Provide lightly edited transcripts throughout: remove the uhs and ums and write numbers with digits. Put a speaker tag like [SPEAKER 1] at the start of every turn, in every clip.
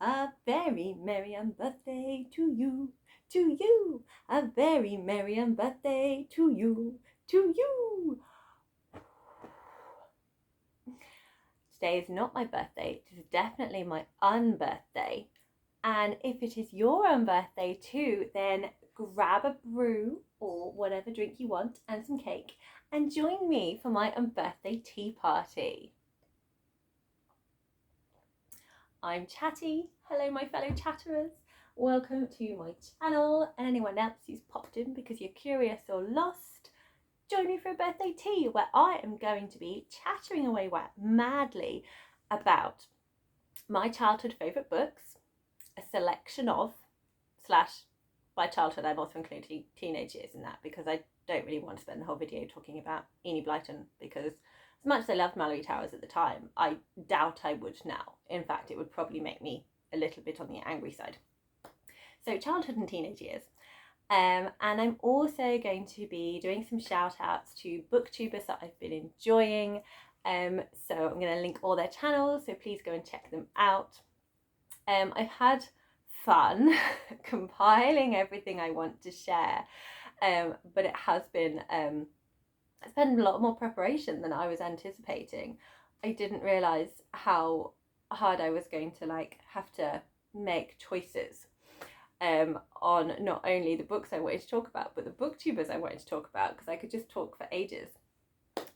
[SPEAKER 1] A very merry unbirthday to you, to you. A very merry unbirthday to you, to you. Today is not my birthday, it is definitely my unbirthday. And if it is your unbirthday too, then grab a brew or whatever drink you want and some cake and join me for my unbirthday tea party. I'm Chatty. Hello, my fellow chatterers. Welcome to my channel, and anyone else who's popped in because you're curious or lost, join me for a birthday tea where I am going to be chattering away madly about my childhood favourite books, a selection of, slash by childhood I'm also including teenage years in that because I don't really want to spend the whole video talking about Enid Blyton because as much as I loved Mallory Towers at the time, I doubt I would now. In fact, it would probably make me a little bit on the angry side. So childhood and teenage years. And I'm also going to be doing some shout outs to booktubers that I've been enjoying. So I'm going to link all their channels, so please go and check them out. I've had fun compiling everything I want to share, but it has been it's been a lot more preparation than I was anticipating. I didn't realise how hard I was going to have to make choices on not only the books I wanted to talk about, but the booktubers I wanted to talk about, because I could just talk for ages.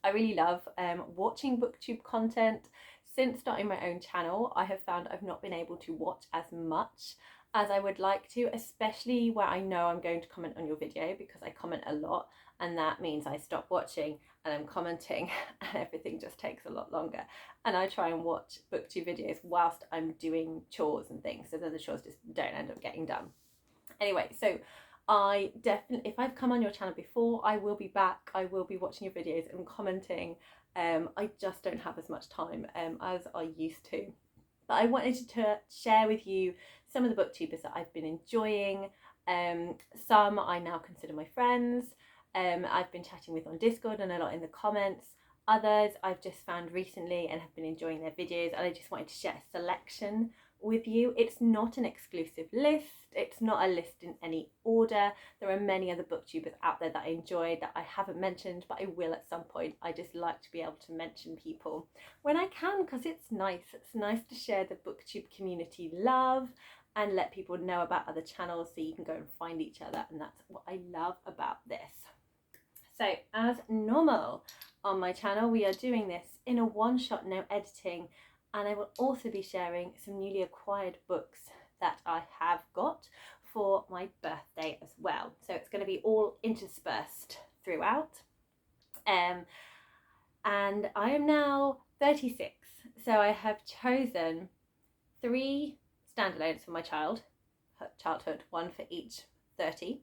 [SPEAKER 1] I really love watching booktube content. Since starting my own channel, I have found I've not been able to watch as much as I would like to, especially where I know I'm going to comment on your video, because I comment a lot and that means I stop watching and I'm commenting and everything just takes a lot longer. And I try and watch booktube videos whilst I'm doing chores and things, so then the chores just don't end up getting done. Anyway, so I definitely, if I've come on your channel before, I will be back. I will be watching your videos and commenting. I just don't have as much time as I used to. But I wanted to share with you some of the booktubers that I've been enjoying. Some I now consider my friends. I've been chatting with on Discord and a lot in the comments. Others I've just found recently and have been enjoying their videos, and I just wanted to share a selection with you. It's not an exclusive list, it's not a list in any order. There are many other booktubers out there that I enjoy that I haven't mentioned, but I will at some point. I just like to be able to mention people when I can, because it's nice. It's nice to share the booktube community love and let people know about other channels so you can go and find each other, and that's what I love about this. So as normal on my channel, we are doing this in a one-shot, no editing, and I will also be sharing some newly acquired books that I have got for my birthday as well. So it's going to be all interspersed throughout. And I am now 36, so I have chosen 3 standalones for my childhood, one for each 30,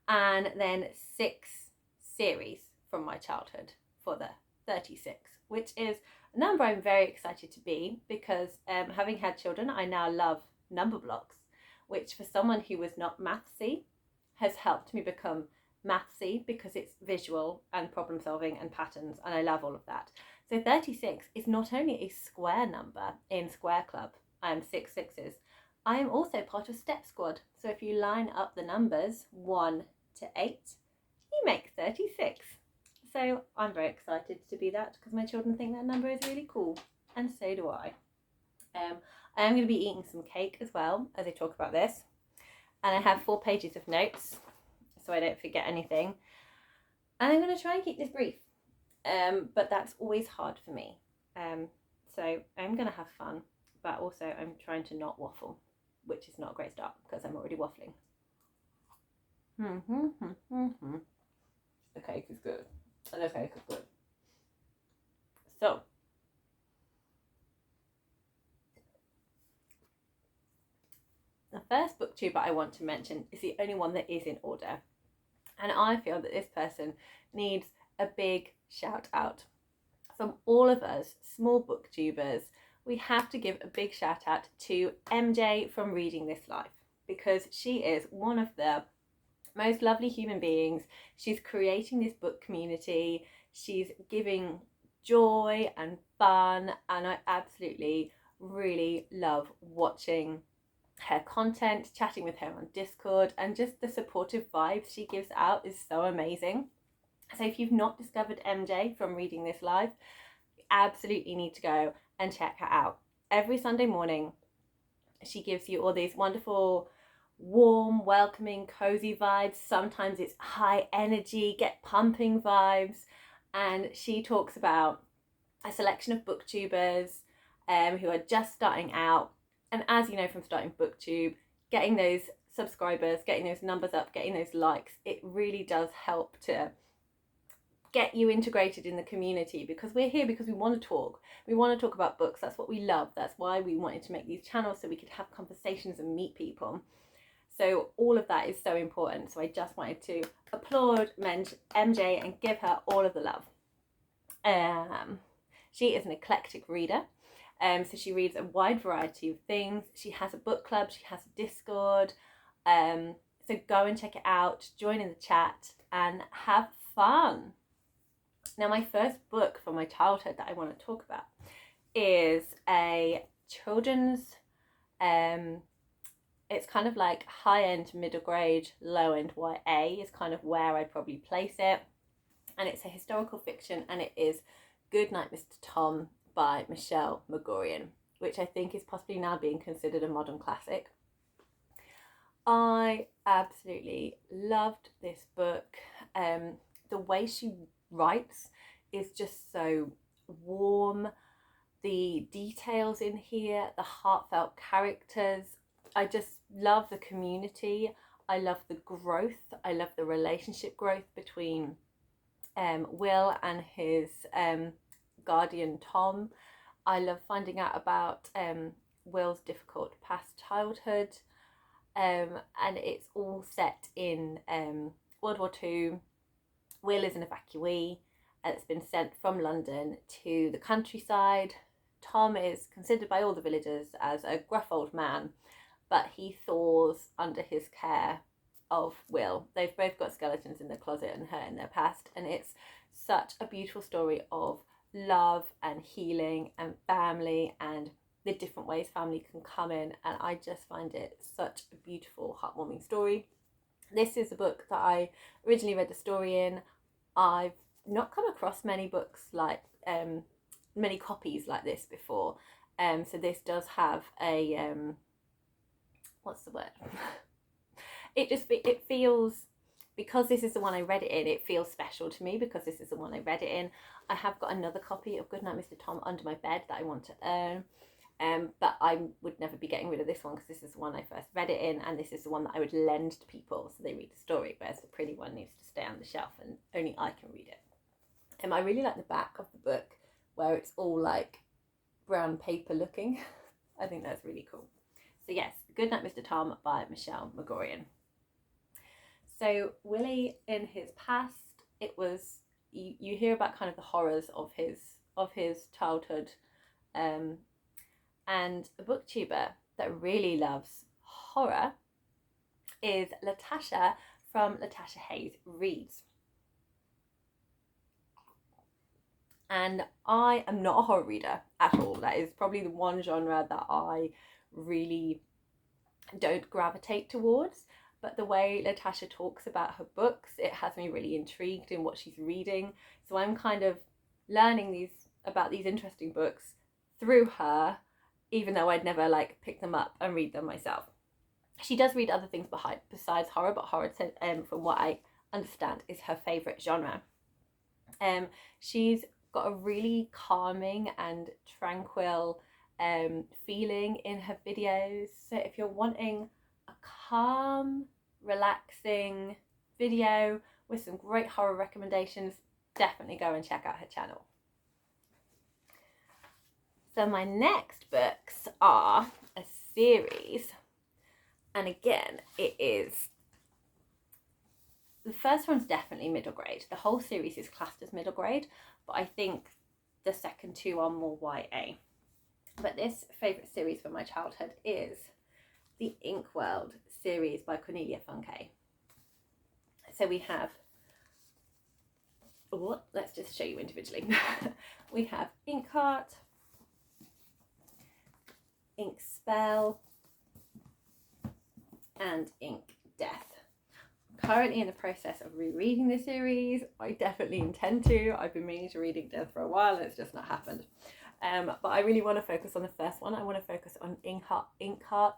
[SPEAKER 1] and then 6 series from my childhood for the 36, which is a number I'm very excited to be, because having had children, I now love number blocks, which for someone who was not mathsy has helped me become mathsy, because it's visual and problem solving and patterns, and I love all of that. So 36 is not only a square number in Square Club, I am 6 sixes, I am also part of Step Squad. So if you line up the numbers 1 to 8, you make 36. So I'm very excited to be that, because my children think that number is really cool, and so do I. I am going to be eating some cake as well as I talk about this, and I have 4 pages of notes so I don't forget anything, and I'm going to try and keep this brief, but that's always hard for me. So I'm going to have fun, but also I'm trying to not waffle, which is not a great start because I'm already waffling. The cake is good. The cake is good. So, the first booktuber I want to mention is the only one that is in order. And I feel that this person needs a big shout out. From all of us small booktubers, we have to give a big shout out to MJ from Reading This Life, because she is one of the most lovely human beings. She's creating this book community. She's giving joy and fun, and I absolutely really love watching her content, chatting with her on Discord, and just the supportive vibes she gives out is so amazing. So if you've not discovered MJ from reading this live, you absolutely need to go and check her out. Every Sunday morning, she gives you all these wonderful, warm, welcoming, cozy vibes. Sometimes it's high energy, get pumping vibes. And she talks about a selection of booktubers who are just starting out. And as you know from starting Booktube, getting those subscribers, getting those numbers up, getting those likes, it really does help to get you integrated in the community, because we're here because we want to talk. We want to talk about books. That's what we love. That's why we wanted to make these channels, so we could have conversations and meet people. So all of that is so important. So I just wanted to applaud MJ and give her all of the love. She is an eclectic reader. So she reads a wide variety of things. She has a book club. She has a Discord. So go and check it out. Join in the chat and have fun. Now, my first book from my childhood that I want to talk about is a children's, it's kind of like high-end, middle grade, low-end YA is kind of where I'd probably place it. And it's a historical fiction, and it is Goodnight, Mr. Tom by Michelle Magorian, which I think is possibly now being considered a modern classic. I absolutely loved this book. The way she writes is just so warm. The details in here, the heartfelt characters. I just love the community. I love the growth. I love the relationship growth between Will and his guardian Tom. I love finding out about Will's difficult past childhood, and it's all set in World War II. Will is an evacuee that's been sent from London to the countryside. Tom is considered by all the villagers as a gruff old man, but he thaws under his care of Will. They've both got skeletons in their closet and hurt in their past, and it's such a beautiful story of love and healing and family and the different ways family can come in, and I just find it such a beautiful, heartwarming story. This is a book that I originally read the story in. I've not come across many books like many copies like this before, so this does have a what's the word it feels, because this is the one I read it in, it feels special to me because this is the one I read it in. I have got another copy of Goodnight, Mr. Tom under my bed that I want to earn, but I would never be getting rid of this one because this is the one I first read it in, and this is the one that I would lend to people so they read the story, whereas the pretty one needs to stay on the shelf and only I can read it. I really like the back of the book where it's all like brown paper looking. I think that's really cool. So yes, Goodnight, Mr. Tom by Michelle Magorian. So Willie, in his past, it was, you hear about kind of the horrors of his childhood, and a booktuber that really loves horror is LaTasha from LaTasha Hayes Reads. And I am not a horror reader at all. That is probably the one genre that I really don't gravitate towards. But the way LaTasha talks about her books, it has me really intrigued in what she's reading. So I'm kind of learning about these interesting books through her, even though I'd never like pick them up and read them myself. She does read other things besides horror, but horror, from what I understand, is her favourite genre. She's got a really calming and tranquil feeling in her videos. So if you're wanting a calm, relaxing video with some great horror recommendations, definitely go and check out her channel. So my next books are a series, and again, the first one's definitely middle grade. The whole series is classed as middle grade, but I think the second two are more YA. But this favourite series from my childhood is the Inkworld series by Cornelia Funke. So we have, let's just show you individually. We have Inkheart, Ink Spell, and Ink Death. Currently in the process of rereading the series. I definitely intend to. I've been meaning to read Ink Death for a while and it's just not happened. But I really want to focus on the first one. I want to focus on Inkheart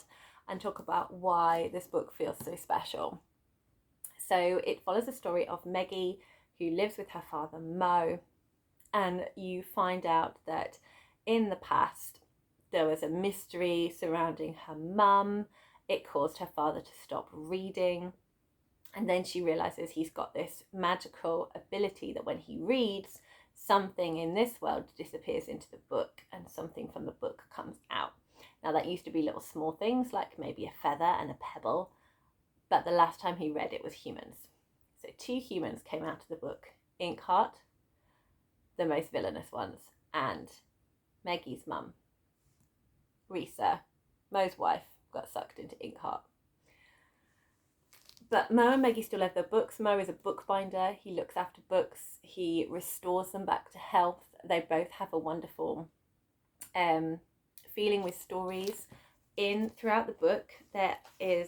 [SPEAKER 1] and talk about why this book feels so special. So it follows the story of Eghe, who lives with her father Mo, and you find out that in the past there was a mystery surrounding her mum. It caused her father to stop reading, and then she realizes he's got this magical ability that when he reads, something in this world disappears into the book and something from the book comes out. Now that used to be little small things like maybe a feather and a pebble, but the last time he read it was humans. So 2 humans came out of the book, Inkheart, the most villainous ones, and Maggie's mum. Risa, Mo's wife, got sucked into Inkheart. But Mo and Eghe still have their books. Mo is a bookbinder. He looks after books. He restores them back to health. They both have a wonderful feeling with stories. Throughout the book, there is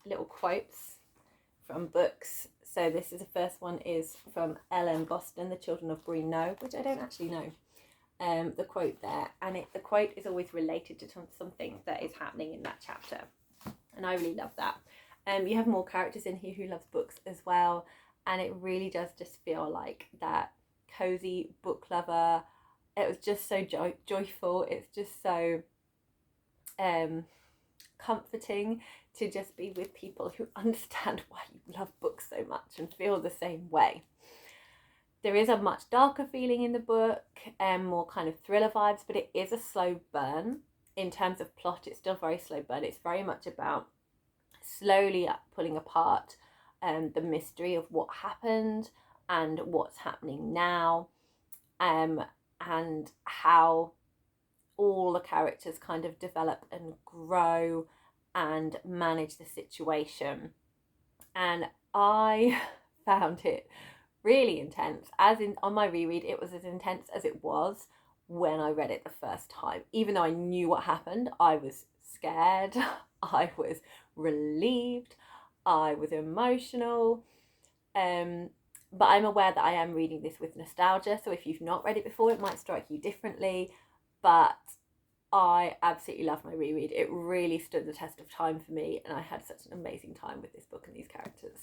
[SPEAKER 1] little quotes from books. So this is the first one is from L.M. Boston, The Children of Green Know, which I don't actually know. The quote there, and the quote is always related to something that is happening in that chapter, and I really love that. You have more characters in here who loves books as well, and it really does just feel like that cozy book lover. It was just so joyful. It's just so comforting to just be with people who understand why you love books so much and feel the same way. There is a much darker feeling in the book, more kind of thriller vibes, but it is a slow burn. In terms of plot, it's still very slow burn. It's very much about slowly pulling apart the mystery of what happened and what's happening now, and how all the characters kind of develop and grow and manage the situation. And I found it really intense. As in on my reread, it was as intense as it was when I read it the first time. Even though I knew what happened, I was scared, I was relieved, I was emotional, but I'm aware that I am reading this with nostalgia, so if you've not read it before, it might strike you differently, but I absolutely love my reread. It really stood the test of time for me, and I had such an amazing time with this book and these characters.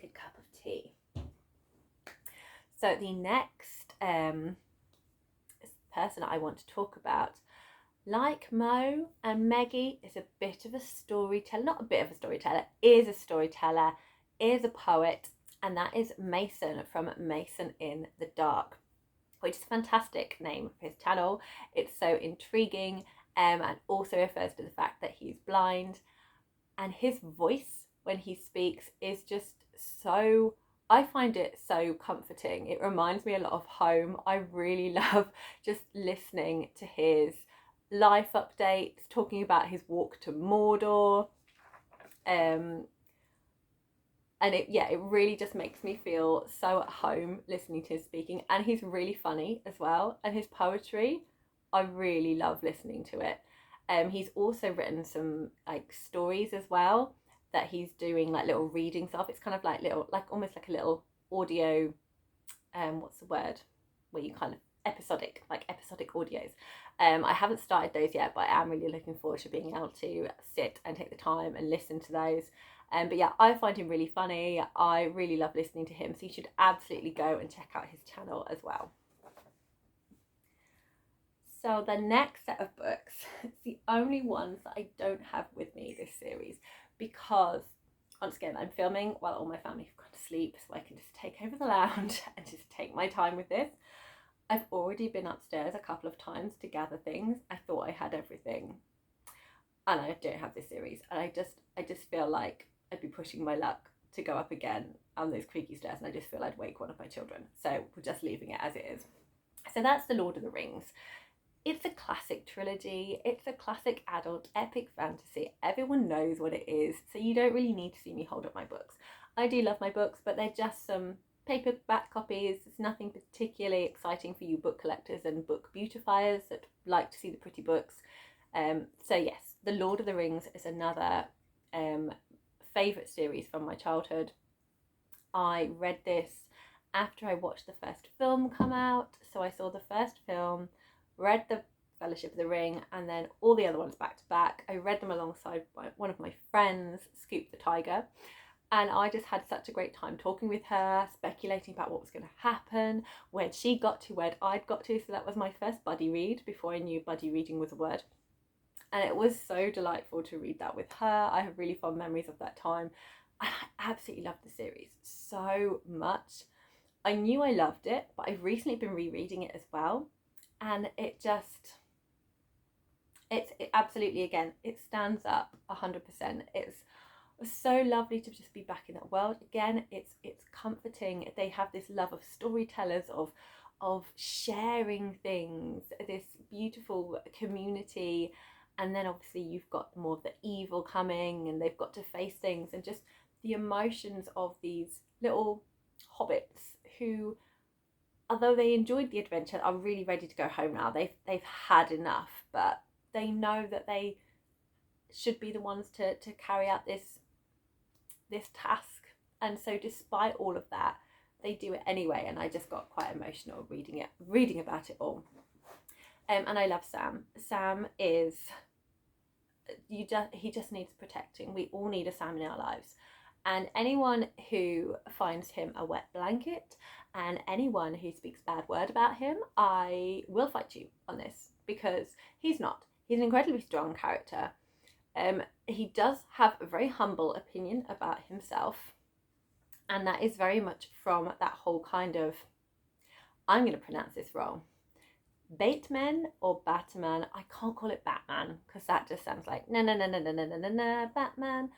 [SPEAKER 1] Good cup of tea. So the next person I want to talk about, like Mo and Eghe, is a bit of a storyteller, not a bit of a storyteller, is a storyteller, is a poet, and that is Mason from Mason in the Dark, which is a fantastic name for his channel. It's so intriguing, and also refers to the fact that he's blind, and his voice when he speaks is just so, I find it so comforting. It reminds me a lot of home. I really love just listening to his life updates, talking about his walk to Mordor, and it really just makes me feel so at home listening to his speaking. And he's really funny as well, and his poetry, I really love listening to it. He's also written some like stories as well that he's doing like little readings of. It's kind of like little, like almost like a little audio, what's the word, where you kind of episodic audios. I haven't started those yet, but I am really looking forward to being able to sit and take the time and listen to those. But yeah, I find him really funny. I really love listening to him, so you should absolutely go and check out his channel as well. So the next set of books, it's the only ones that I don't have with me this series, because once again I'm filming while all my family have gone to sleep, so I can just take over the lounge and just take my time with this. I've already been upstairs a couple of times to gather things. I thought I had everything, and I don't have this series, and I just feel like I'd be pushing my luck to go up again on those creaky stairs, and I just feel I'd wake one of my children, so we're just leaving it as it is. So that's The Lord of the Rings. It's a classic trilogy. It's a classic adult epic fantasy. Everyone knows what it is, so you don't really need to see me hold up my books. I do love my books, but they're just some paperback copies. It's nothing particularly exciting for you book collectors and book beautifiers that like to see the pretty books. So yes, The Lord of the Rings is another favourite series from my childhood. I read this after I watched the first film come out. So I saw the first film, read the Fellowship of the Ring, and then all the other ones back to back. I read them alongside one of my friends, Scoop the Tiger, and I just had such a great time talking with her, speculating about what was going to happen, where she got to, where I'd got to. So that was my first buddy read before I knew buddy reading was a word. And it was so delightful to read that with her. I have really fond memories of that time. And I absolutely loved the series so much. I knew I loved it, but I've recently been rereading it as well. And it absolutely, again, it stands up 100%. It's so lovely to just be back in that world again. It's comforting. They have this love of storytellers, of sharing things, this beautiful community. And then obviously you've got more of the evil coming, and they've got to face things, and just the emotions of these little hobbits who, although they enjoyed the adventure, are really ready to go home now. They've had enough, but they know that they should be the ones to carry out this task. And so despite all of that, they do it anyway. And I just got quite emotional reading about it all. And I love Sam. Sam is, he just needs protecting. We all need a Sam in our lives. And anyone who finds him a wet blanket, and anyone who speaks bad word about him, I will fight you on this, because he's not. He's an incredibly strong character. He does have a very humble opinion about himself, and that is very much from that whole kind of, I'm going to pronounce this wrong, Bateman or Batman. I can't call it Batman because that just sounds like no, Batman.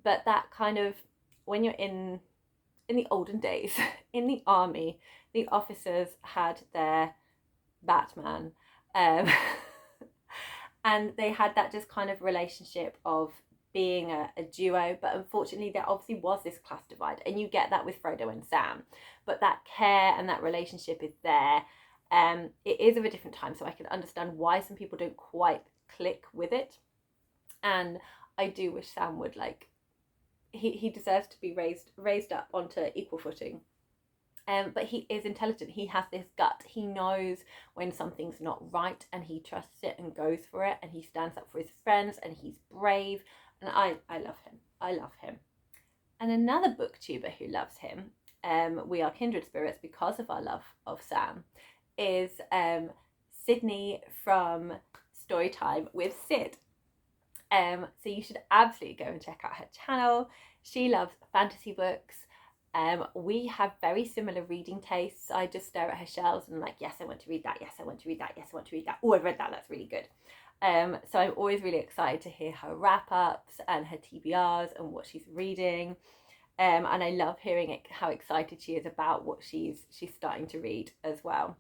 [SPEAKER 1] But that kind of, when you're in the olden days, in the army, the officers had their Batman. And they had that just kind of relationship of being a duo. But unfortunately, there obviously was this class divide. And you get that with Frodo and Sam. But that care and that relationship is there. It is of a different time, so I can understand why some people don't quite click with it. And I do wish Sam would, like, he deserves to be raised up onto equal footing. But he is intelligent. He has this gut. He knows when something's not right, and he trusts it and goes for it, and he stands up for his friends, and he's brave. And I love him. I love him. And another booktuber who loves him, we are kindred spirits because of our love of Sam, is Sydney from Storytime with Sid. So you should absolutely go and check out her channel. She loves fantasy books. We have very similar reading tastes. I just stare at her shelves and I'm like, yes, I want to read that. Yes, I want to read that. Yes, I want to read that. Oh, I've read that. That's really good. So I'm always really excited to hear her wrap-ups and her TBRs and what she's reading. And I love hearing how excited she is about what she's starting to read as well.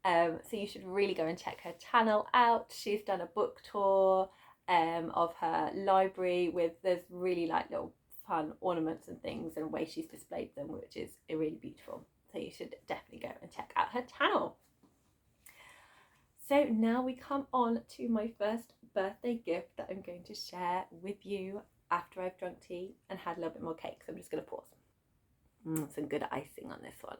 [SPEAKER 1] So you should really go and check her channel out. She's done a book tour of her library there's really like little fun ornaments and things and ways she's displayed them, which is really beautiful. So you should definitely go and check out her channel. So now we come on to my first birthday gift that I'm going to share with you after I've drunk tea and had a little bit more cake. So I'm just going to pause. Some good icing on this one.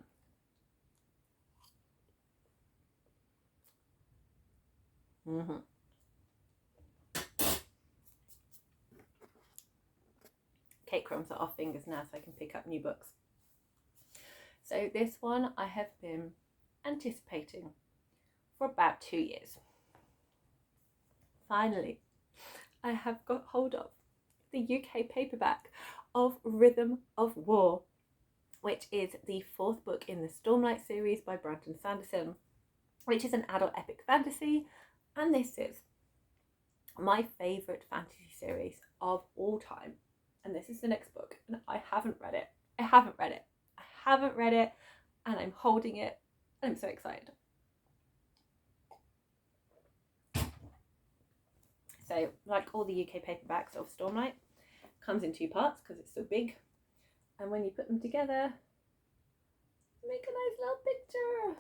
[SPEAKER 1] Cake crumbs are off fingers now, so I can pick up new books. So this one I have been anticipating for about 2 years. Finally, I have got hold of the UK paperback of Rhythm of War, which is the 4th book in the Stormlight series by Brandon Sanderson, which is an adult epic fantasy, and this is my favourite fantasy series of all time. And this is the next book, and I haven't read it. I haven't read it, and I'm holding it, and I'm so excited. So, like all the UK paperbacks of Stormlight, comes in 2 parts because it's so big. And when you put them together, Make a nice little picture.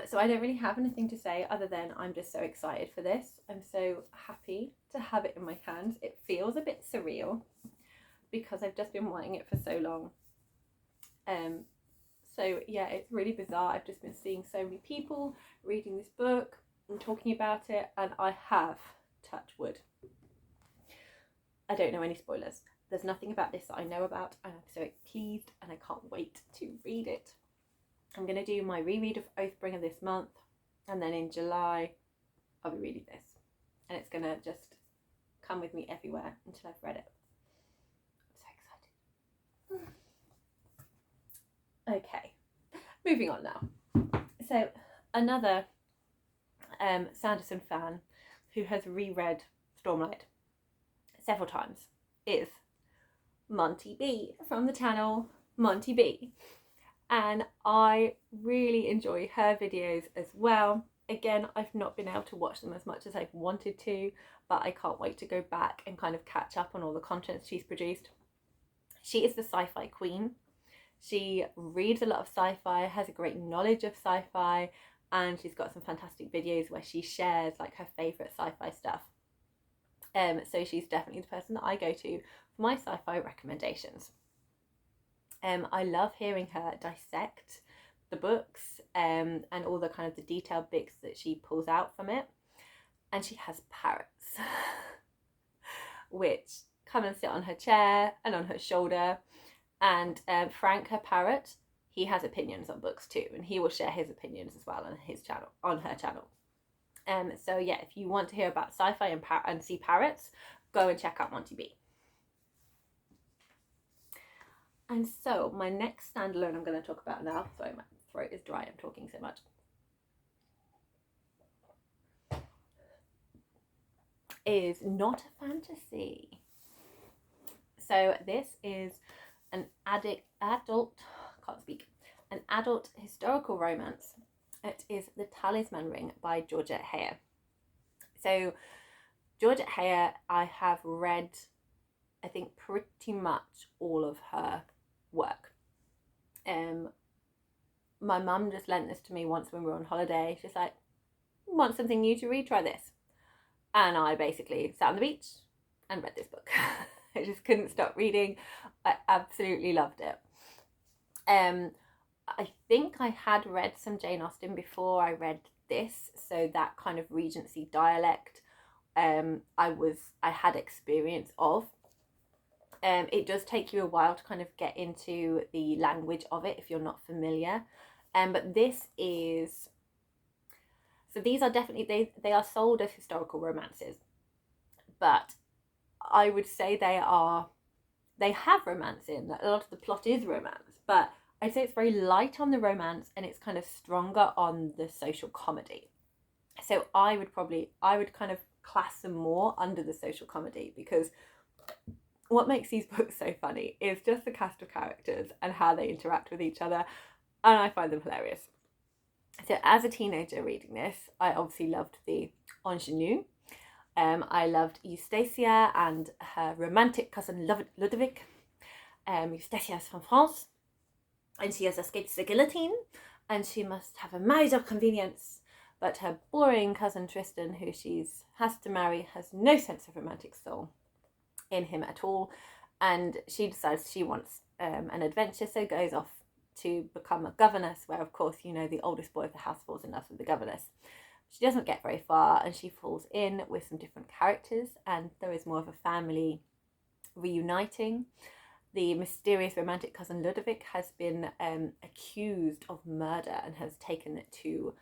[SPEAKER 1] So I don't really have anything to say other than I'm just so excited for this. I'm so happy to have it in my hands. It feels a bit surreal because I've just been wanting it for so long. So yeah, it's really bizarre. I've just been seeing so many people reading this book and talking about it, and I have, touch wood, I don't know any spoilers. There's nothing about this that I know about, and I'm so pleased and I can't wait to read it. I'm going to do my reread of Oathbringer this month, and then in July I'll be reading this, and it's going to just come with me everywhere until I've read it. I'm so excited. Okay, moving on now. So another Sanderson fan who has reread Stormlight several times is Monti B from the channel Monti B, and I really enjoy her videos as well. Again, I've not been able to watch them as much as I've wanted to, but I can't wait to go back and kind of catch up on all the content she's produced. She is the sci-fi queen. She reads a lot of sci-fi, has a great knowledge of sci-fi, and she's got some fantastic videos where she shares like her favourite sci-fi stuff. So she's definitely the person that I go to for my sci-fi recommendations. I love hearing her dissect the books and all the kind of the detailed bits that she pulls out from it. And she has parrots, which come and sit on her chair and on her shoulder. And Frank, her parrot, he has opinions on books too, and he will share his opinions as well on his channel, on her channel. So yeah, if you want to hear about sci-fi and see parrots, go and check out Monti B. And so my next standalone I'm going to talk about now, sorry my throat is dry, I'm talking so much, is not a fantasy. So this is an adult historical romance. It is The Talisman Ring by Georgette Heyer. So Georgette Heyer, I have read, I think, pretty much all of her work. My mum just lent this to me once when we were on holiday. She's like, want something new to read? Try this. And I basically sat on the beach and read this book. I just couldn't stop reading. I absolutely loved it. I think I had read some Jane Austen before I read this, so that kind of Regency dialect I had experience of. It does take you a while to kind of get into the language of it if you're not familiar. But this is, so these are definitely, they are sold as historical romances, but I would say they have romance in, a lot of the plot is romance, but I'd say it's very light on the romance and it's kind of stronger on the social comedy. So I would kind of class them more under the social comedy, because what makes these books so funny is just the cast of characters and how they interact with each other, and I find them hilarious. So as a teenager reading this, I obviously loved the ingenue. I loved Eustacia and her romantic cousin Ludovic. Eustacia is from France, and she has escaped the guillotine, and she must have a marriage of convenience. But her boring cousin Tristan, who she has to marry, has no sense of romantic soul in him at all, and she decides she wants an adventure, so goes off to become a governess, where of course, you know, the oldest boy of the house falls in love with the governess. She doesn't get very far, and she falls in with some different characters, and there is more of a family reuniting. The mysterious romantic cousin Ludovic has been accused of murder and has taken it to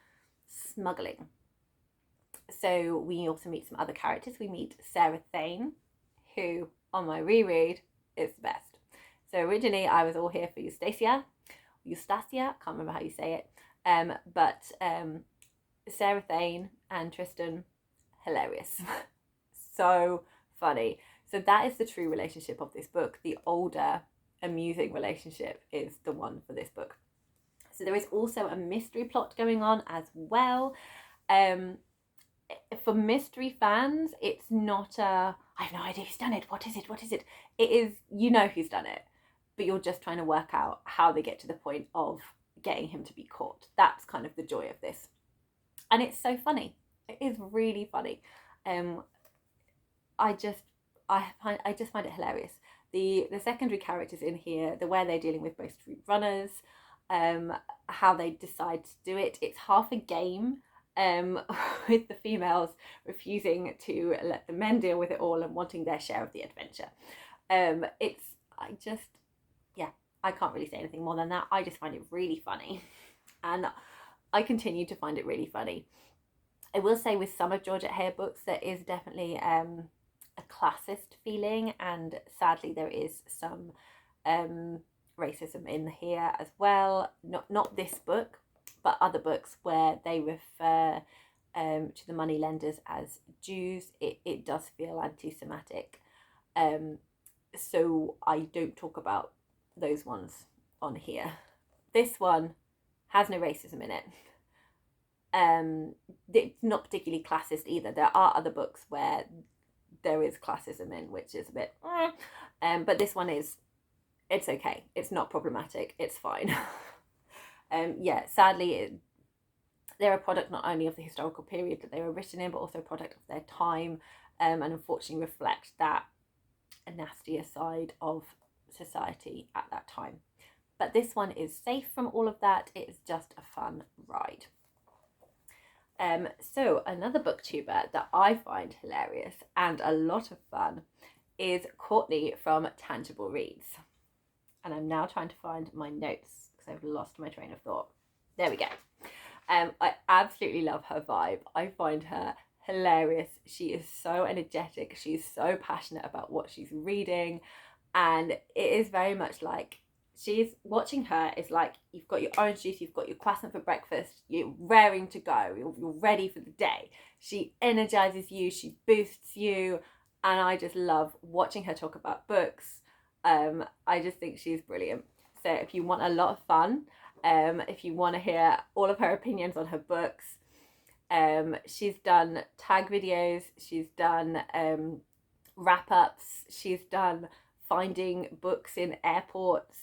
[SPEAKER 1] smuggling. So we also meet some other characters. We meet Sarah Thane, who on my reread is the best. So originally I was all here for Eustacia, can't remember how you say it, but Sarah Thane and Tristan, hilarious. So funny. So that is the true relationship of this book. The older, amusing relationship is the one for this book. So there is also a mystery plot going on as well. For mystery fans, it's not I have no idea who's done it. What is it? It is, you know who's done it. but you're just trying to work out how they get to the point of getting him to be caught. That's kind of the joy of this. And it's so funny. It is really funny. I just find it hilarious. The secondary characters in here, the way they're dealing with both street runners, how they decide to do it. It's half a game, with the females refusing to let the men deal with it all and wanting their share of the adventure. I can't really say anything more than that. I just find it really funny, and I continue to find it really funny. I will say with some of Georgia Hare books, there is definitely a classist feeling, and sadly there is some racism in here as well. Not this book, but other books where they refer to the moneylenders as Jews. It does feel anti-Semitic. So I don't talk about those ones on here. This one has no racism in it. It's not particularly classist either. There are other books where there is classism in, which is a bit but this one it's okay. It's not problematic. It's fine. Sadly they're a product not only of the historical period that they were written in, but also a product of their time, and unfortunately reflect that a nastier side of society at that time. But this one is safe from all of that. It is just a fun ride. So another booktuber that I find hilarious and a lot of fun is Courtney from Tangible Reads. And I'm now trying to find my notes because I've lost my train of thought. There we go. I absolutely love her vibe. I find her hilarious. She is so energetic. She's so passionate about what she's reading. And it is very much like, watching her is like, you've got your orange juice, you've got your croissant for breakfast, you're raring to go, you're ready for the day. She energizes you, she boosts you, and I just love watching her talk about books. I just think she's brilliant. So if you want a lot of fun, if you want to hear all of her opinions on her books, she's done tag videos, she's done wrap-ups, she's done finding books in airports.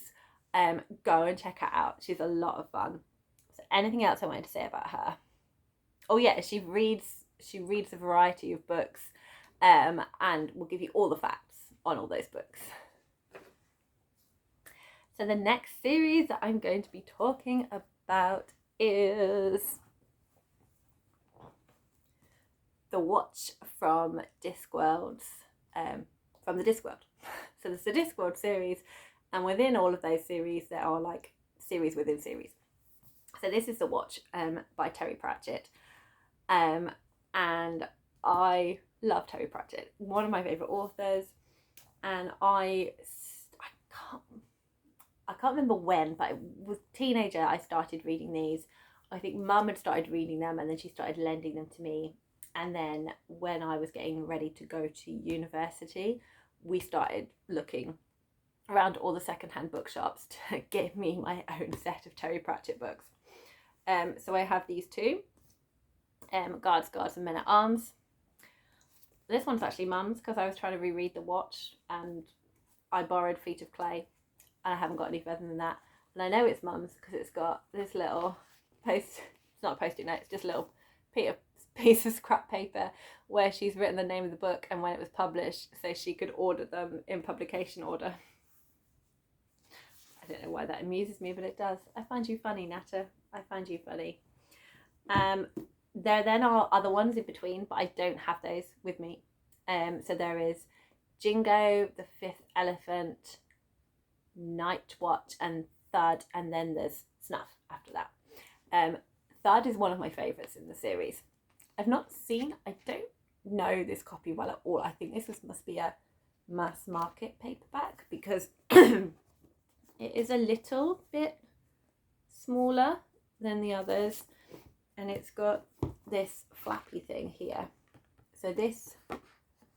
[SPEAKER 1] Go and check her out. She's a lot of fun. So anything else I wanted to say about her? Oh yeah, she reads a variety of books, and will give you all the facts on all those books. So the next series that I'm going to be talking about is The Watch from Discworld, from the Discworld. So there's the Discworld series, and within all of those series there are like series within series. So this is The Watch by Terry Pratchett, and I love Terry Pratchett, one of my favourite authors, and I can't remember when, but I was a teenager I started reading these. I think Mum had started reading them and then she started lending them to me, and then when I was getting ready to go to university, we started looking around all the secondhand bookshops to give me my own set of Terry Pratchett books. So I have these two, Guards and Men at Arms. This one's actually Mum's because I was trying to reread The Watch and I borrowed Feet of Clay, and I haven't got any further than that. And I know it's Mum's because it's got this little it's not a post-it note, it's just a little piece of scrap paper where she's written the name of the book and when it was published, so she could order them in publication order. I don't know why that amuses me, but it does. I find you funny, Nata. I find you funny. There then are other ones in between, but I don't have those with me. So there is Jingo, The Fifth Elephant, Night Watch, and Thud, and then there's Snuff after that. Thud is one of my favourites in the series. I don't know this copy well at all. I think this must be a mass market paperback because it is a little bit smaller than the others, and it's got this flappy thing here. So this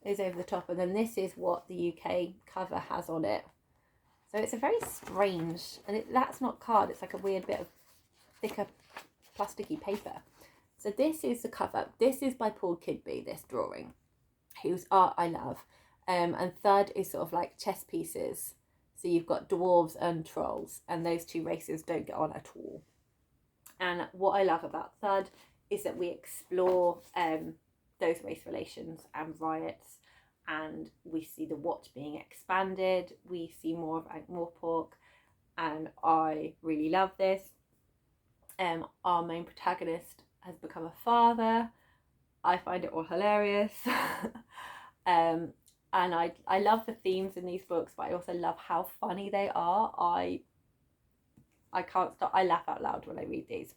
[SPEAKER 1] is over the top, and then this is what the UK cover has on it. So it's a very strange, and that's not card, it's like a weird bit of thicker plasticky paper. So this is the cover. This is by Paul Kidby, this drawing, whose art I love. And Thud is sort of like chess pieces So you've got dwarves and trolls, and those two races don't get on at all. And what I love about Thud is that we explore those race relations and riots, and we see the watch being expanded. We see more of Ankh-Morpork, and I really love this. Our main protagonist has become a father. I find it all hilarious. And I love the themes in these books, but I also love how funny they are. I can't stop. I laugh out loud when I read these.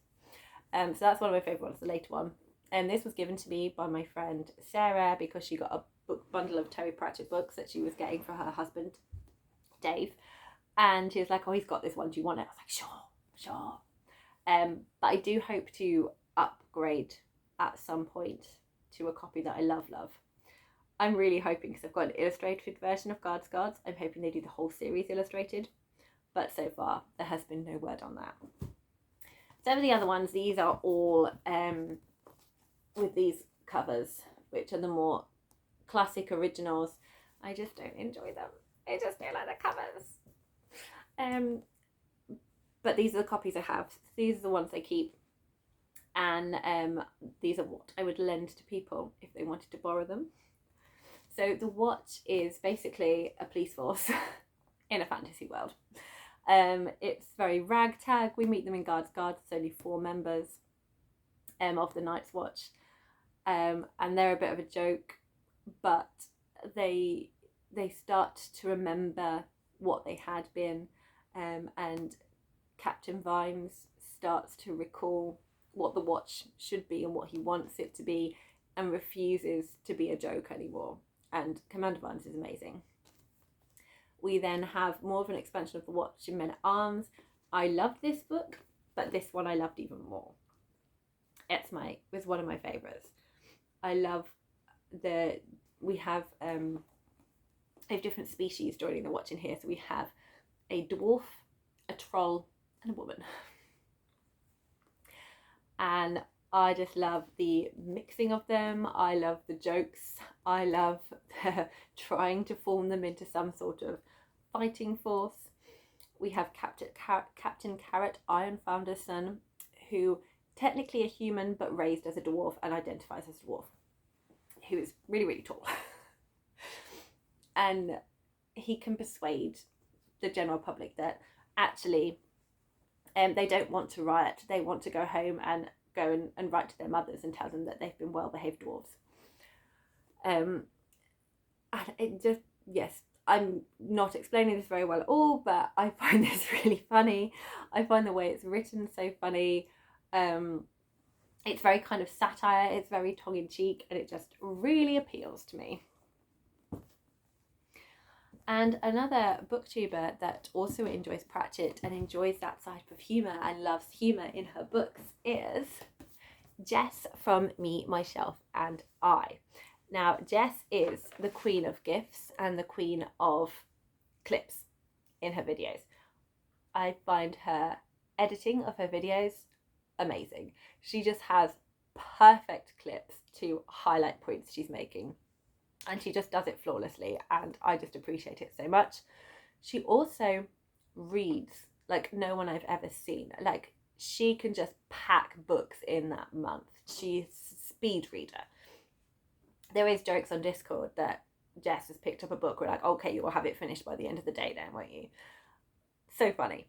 [SPEAKER 1] So that's one of my favourite ones, the later one. And this was given to me by my friend Sarah because she got a book bundle of Terry Pratchett books that she was getting for her husband, Dave. And she was like, oh, he's got this one, do you want it? I was like, sure. But I do hope to upgrade at some point to a copy that I love. I'm really hoping, because I've got an illustrated version of Guards, I'm hoping they do the whole series illustrated. But so far, there has been no word on that. Some of the other ones, these are all with these covers, which are the more classic originals. I just don't enjoy them. I just don't like the covers. But these are the copies I have. These are the ones I keep. And these are what I would lend to people if they wanted to borrow them. So the watch is basically a police force in a fantasy world. It's very ragtag. We meet them in Guards. It's only 4 members of the Night's Watch. And they're a bit of a joke, but they start to remember what they had been, and Captain Vimes starts to recall what the watch should be and what he wants it to be, and refuses to be a joke anymore. And Commander Vimes is amazing. We then have more of an expansion of the watch in Men at Arms. I loved this book, but this one I loved even more. It was one of my favourites. I love we have different species joining the watch in here. So we have a dwarf, a troll, and a woman. And I just love the mixing of them. I love the jokes. I love trying to form them into some sort of fighting force. We have Captain Carrot, Ironfounder's son, who technically a human but raised as a dwarf and identifies as a dwarf, who is really, really tall. And he can persuade the general public that actually they don't want to riot. They want to go home and go and write to their mothers and tell them that they've been well-behaved dwarves. And it just, yes, I'm not explaining this very well at all, but I find this really funny. I find the way it's written so funny. It's very kind of satire, it's very tongue-in-cheek, and it just really appeals to me. And another booktuber that also enjoys Pratchett and enjoys that type of humour and loves humour in her books is Jess from Me, Myself and I. Now, Jess is the queen of GIFs and the queen of clips in her videos. I find her editing of her videos amazing. She just has perfect clips to highlight points she's making. And she just does it flawlessly, and I just appreciate it so much. She also reads like no one I've ever seen. Like, she can just pack books in that month. She's a speed reader. There is jokes on Discord that Jess has picked up a book. We're like, okay, you will have it finished by the end of the day then, won't you? So funny.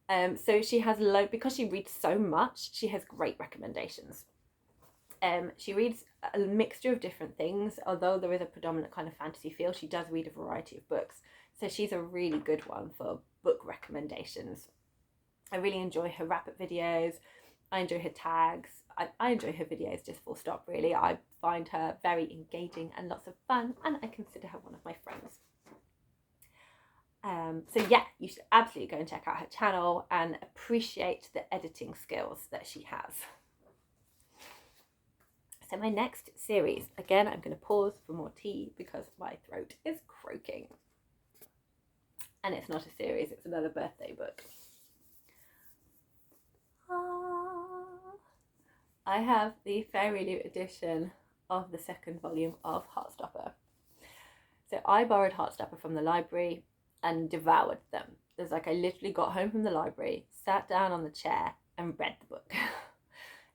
[SPEAKER 1] So she has because she reads so much, she has great recommendations. She reads a mixture of different things, although there is a predominant kind of fantasy feel. She does read a variety of books, so she's a really good one for book recommendations. I really enjoy her wrap-up videos. I enjoy her tags. I enjoy her videos just full stop, really. I find her very engaging and lots of fun, and I consider her one of my friends. So yeah, you should absolutely go and check out her channel and appreciate the editing skills that she has. So my next series, again, I'm going to pause for more tea because my throat is croaking. And it's not a series, it's another birthday book. I have the Fairy Loot edition of the second volume of Heartstopper. So I borrowed Heartstopper from the library, and devoured them. There's like, I literally got home from the library, sat down on the chair and read the book.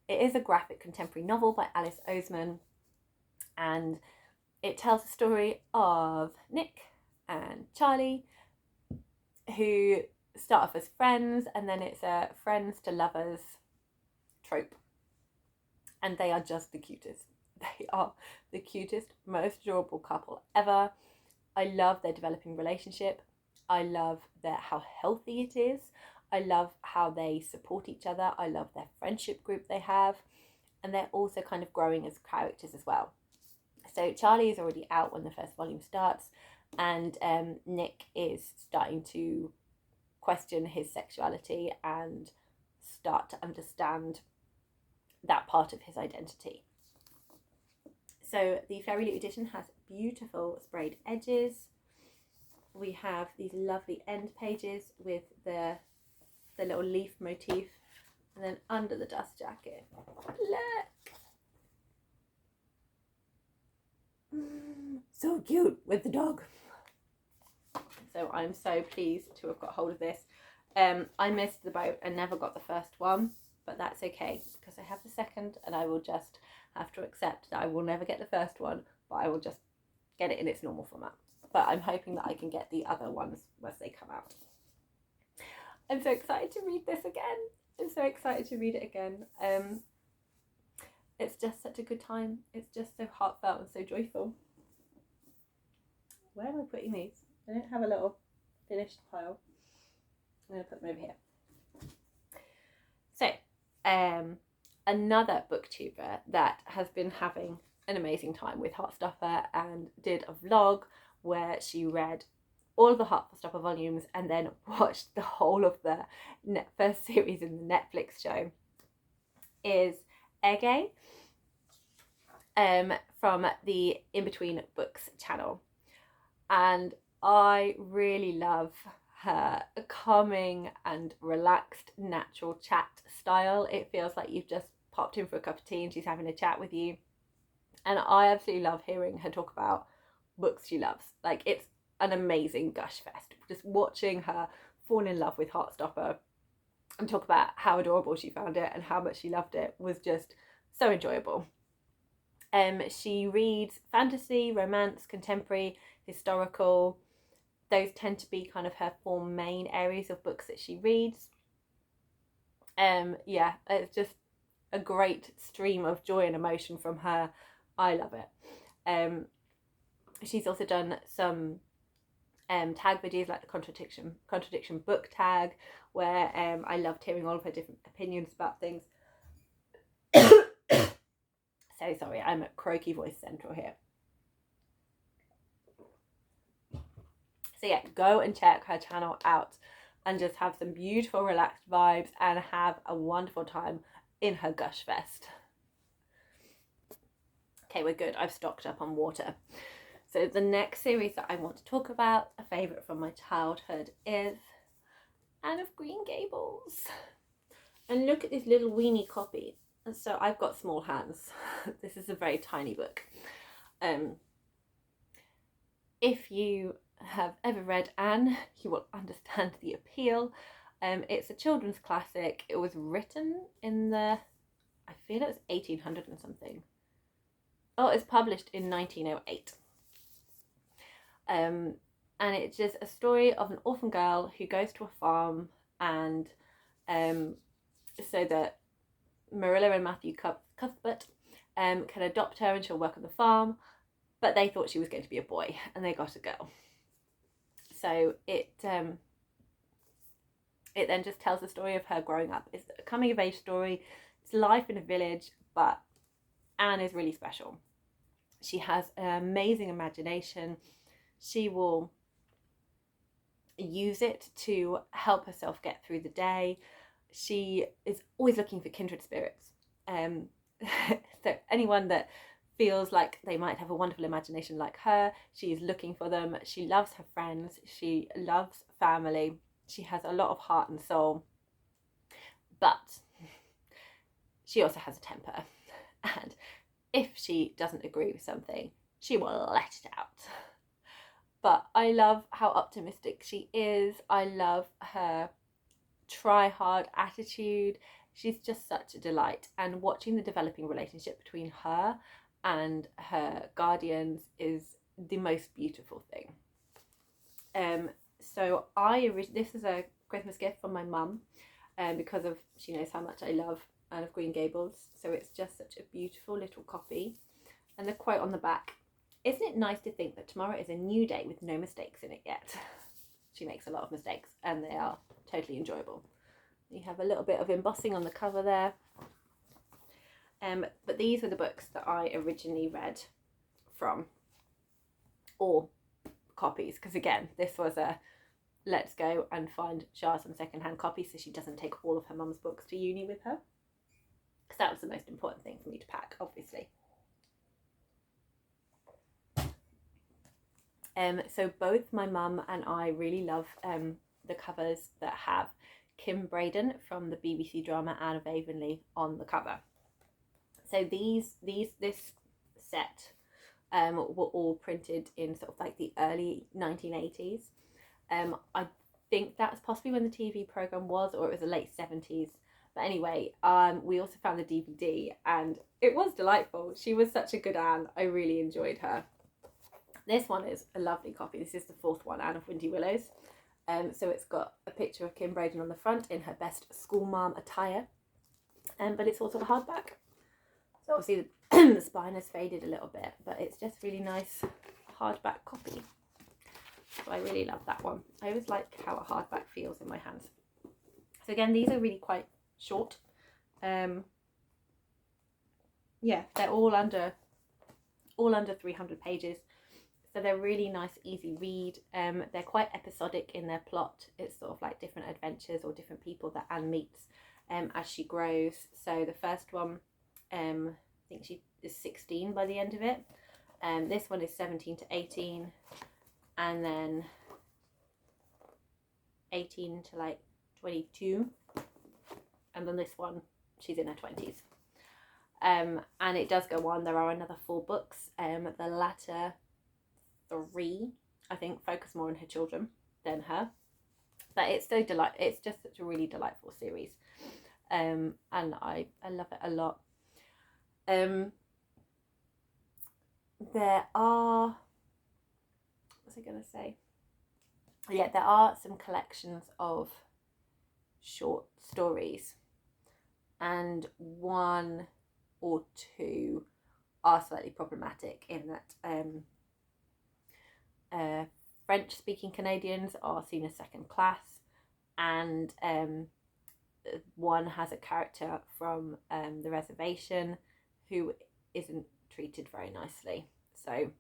[SPEAKER 1] It is a graphic contemporary novel by Alice Oseman, and it tells the story of Nick and Charlie, who start off as friends, and then it's a friends to lovers trope. And they are just the cutest. They are the cutest, most adorable couple ever. I love their developing relationship. I love how healthy it is. I love how they support each other. I love their friendship group they have. And they're also kind of growing as characters as well. So Charlie is already out when the first volume starts, and Nick is starting to question his sexuality and start to understand that part of his identity. So the Fairy Loot edition has beautiful sprayed edges. We have these lovely end pages with the little leaf motif, and then under the dust jacket, look, so cute with the dog. So I'm so pleased to have got hold of this. I missed the boat and never got the first one, but that's okay because I have the second, and I will just have to accept that I will never get the first one, but I will just get it in its normal format. But I'm hoping that I can get the other ones once they come out. I'm so excited to read this again. I'm so excited to read it again. It's just such a good time. It's just so heartfelt and so joyful. Where am I putting these? I don't have a little finished pile. I'm going to put them over here. So, another booktuber that has been having an amazing time with Heartstopper and did a vlog where she read all of the Heartstopper volumes and then watched the whole of the first series in the Netflix show is Eghe, from the Inbetween Books channel. And I really love her calming and relaxed natural chat style. It feels like you've just popped in for a cup of tea and she's having a chat with you. And I absolutely love hearing her talk about books she loves. Like, it's an amazing gush fest. Just watching her fall in love with Heartstopper and talk about how adorable she found it and how much she loved it was just so enjoyable. She reads fantasy, romance, contemporary, historical. Those tend to be kind of her four main areas of books that she reads. Yeah, it's just a great stream of joy and emotion from her. I love it. She's also done some tag videos like the contradiction book tag, where I loved hearing all of her different opinions about things. So sorry, I'm at croaky voice central here. So yeah, go and check her channel out and just have some beautiful relaxed vibes and have a wonderful time in her gush fest. Okay, we're good. I've stocked up on water. So the next series that I want to talk about, a favourite from my childhood, is Anne of Green Gables. And look at this little weenie copy. And so I've got small hands. This is a very tiny book. If you have ever read Anne, you will understand the appeal. It's a children's classic. It was written in the, I feel it was 1800 and something. Oh, it's published in 1908. And it's just a story of an orphan girl who goes to a farm, and so that Marilla and Matthew Cuthbert can adopt her and she'll work on the farm, but they thought she was going to be a boy and they got a girl. So it then just tells the story of her growing up. It's a coming of age story. It's life in a village, but Anne is really special. She has an amazing imagination. She will use it to help herself get through the day. She is always looking for kindred spirits. So anyone that feels like they might have a wonderful imagination like her, she is looking for them. She loves her friends. She loves family. She has a lot of heart and soul. But she also has a temper. And if she doesn't agree with something, she will let it out. But I love how optimistic she is. I love her try hard attitude. She's just such a delight, and watching the developing relationship between her and her guardians is the most beautiful thing. So this is a Christmas gift from my mum, because of she knows how much I love Anne of Green Gables. So it's just such a beautiful little copy, and the quote on the back: "Isn't it nice to think that tomorrow is a new day with no mistakes in it yet?" She makes a lot of mistakes, and they are totally enjoyable. You have a little bit of embossing on the cover there. But these were the books that I originally read from, or copies, because again, this was a let's go and find Shah some secondhand copies so she doesn't take all of her mum's books to uni with her, because that was the most important thing for me to pack, obviously. So both my mum and I really love the covers that have Kim Braden from the BBC drama Anne of Avonlea on the cover. So this set were all printed in sort of like the early 1980s. I think that's possibly when the TV programme was, or it was the late 70s. But anyway, we also found the DVD, and it was delightful. She was such a good Anne. I really enjoyed her. This one is a lovely copy. This is the fourth one, Anne of Windy Willows. So it's got a picture of Kim Braden on the front in her best schoolmarm attire. But it's also a hardback. So obviously the spine has faded a little bit, but it's just really nice hardback copy. So I really love that one. I always like how a hardback feels in my hands. So again, these are really quite short. Yeah, they're all under 300 pages. So they're really nice, easy read. They're quite episodic in their plot. It's sort of like different adventures or different people that Anne meets as she grows. So the first one, I think she is 16 by the end of it. This one is 17 to 18. And then 18 to like 22. And then this one, she's in her 20s. And it does go on. There are another 4 books. The latter 3, I think, focus more on her children than her, but it's it's just such a really delightful series, and I love it a lot. There are, what was I gonna say? Yeah, there are some collections of short stories, and 1 or 2 are slightly problematic in that French-speaking Canadians are seen as second class, and 1 has a character from the reservation who isn't treated very nicely. So,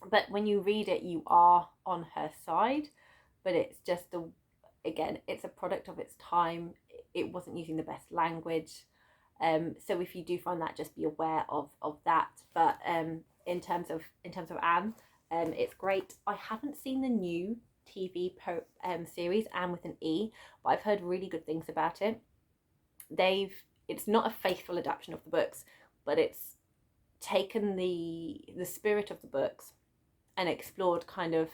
[SPEAKER 1] but when you read it, you are on her side, but it's just again, it's a product of its time. It wasn't using the best language. So if you do find that, just be aware of that. But in terms of Anne, it's great. I haven't seen the new TV series, Anne with an E, but I've heard really good things about it. It's not a faithful adaptation of the books, but it's taken the spirit of the books and explored kind of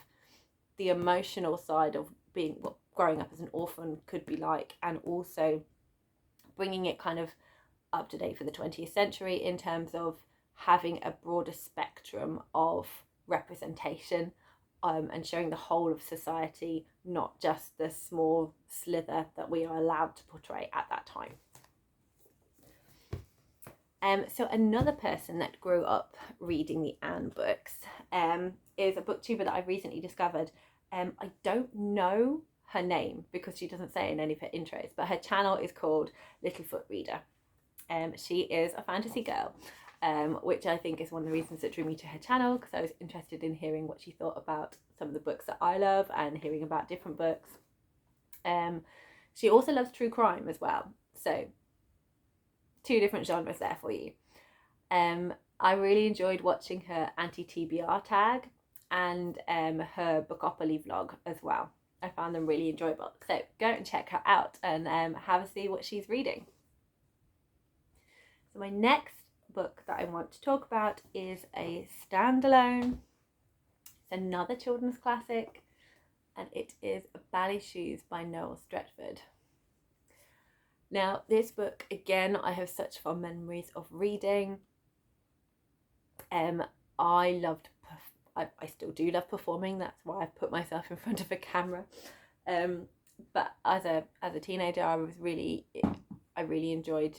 [SPEAKER 1] the emotional side of being what growing up as an orphan could be like, and also bringing it kind of up to date for the 20th century in terms of having a broader spectrum of representation, and showing the whole of society, not just the small slither that we are allowed to portray at that time. So another person that grew up reading the Anne books is a booktuber that I've recently discovered. I don't know her name because she doesn't say it in any of her intros, but her channel is called Littlefoot Reader. She is a fantasy girl, which I think is one of the reasons that drew me to her channel, because I was interested in hearing what she thought about some of the books that I love and hearing about different books. She also loves true crime as well, so 2 different genres there for you. I really enjoyed watching her anti-TBR tag and her Bookopoly vlog as well. I found them really enjoyable, so go and check her out and have a see what she's reading. So my next book that I want to talk about is a standalone. It's another children's classic, and it is Ballet Shoes by Noel Stretford. Now, this book, again, I have such fond memories of reading. I still do love performing. That's why I've put myself in front of a camera. But as a teenager, I really enjoyed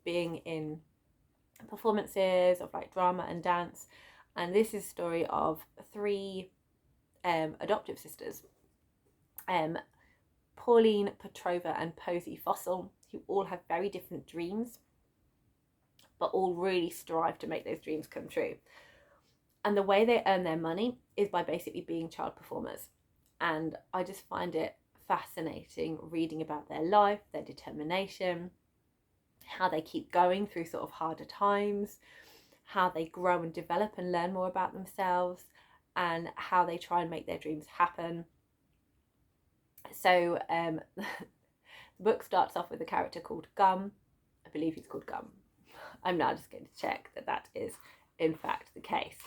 [SPEAKER 1] being in performances of like drama and dance. And this is a story of 3 adoptive sisters, Pauline, Petrova and Posy Fossil, who all have very different dreams, but all really strive to make those dreams come true. And the way they earn their money is by basically being child performers. And I just find it fascinating reading about their life, their determination, how they keep going through sort of harder times, how they grow and develop and learn more about themselves, and how they try and make their dreams happen. So the book starts off with a character called Gum. I believe he's called Gum. I'm now just going to check that that is in fact the case.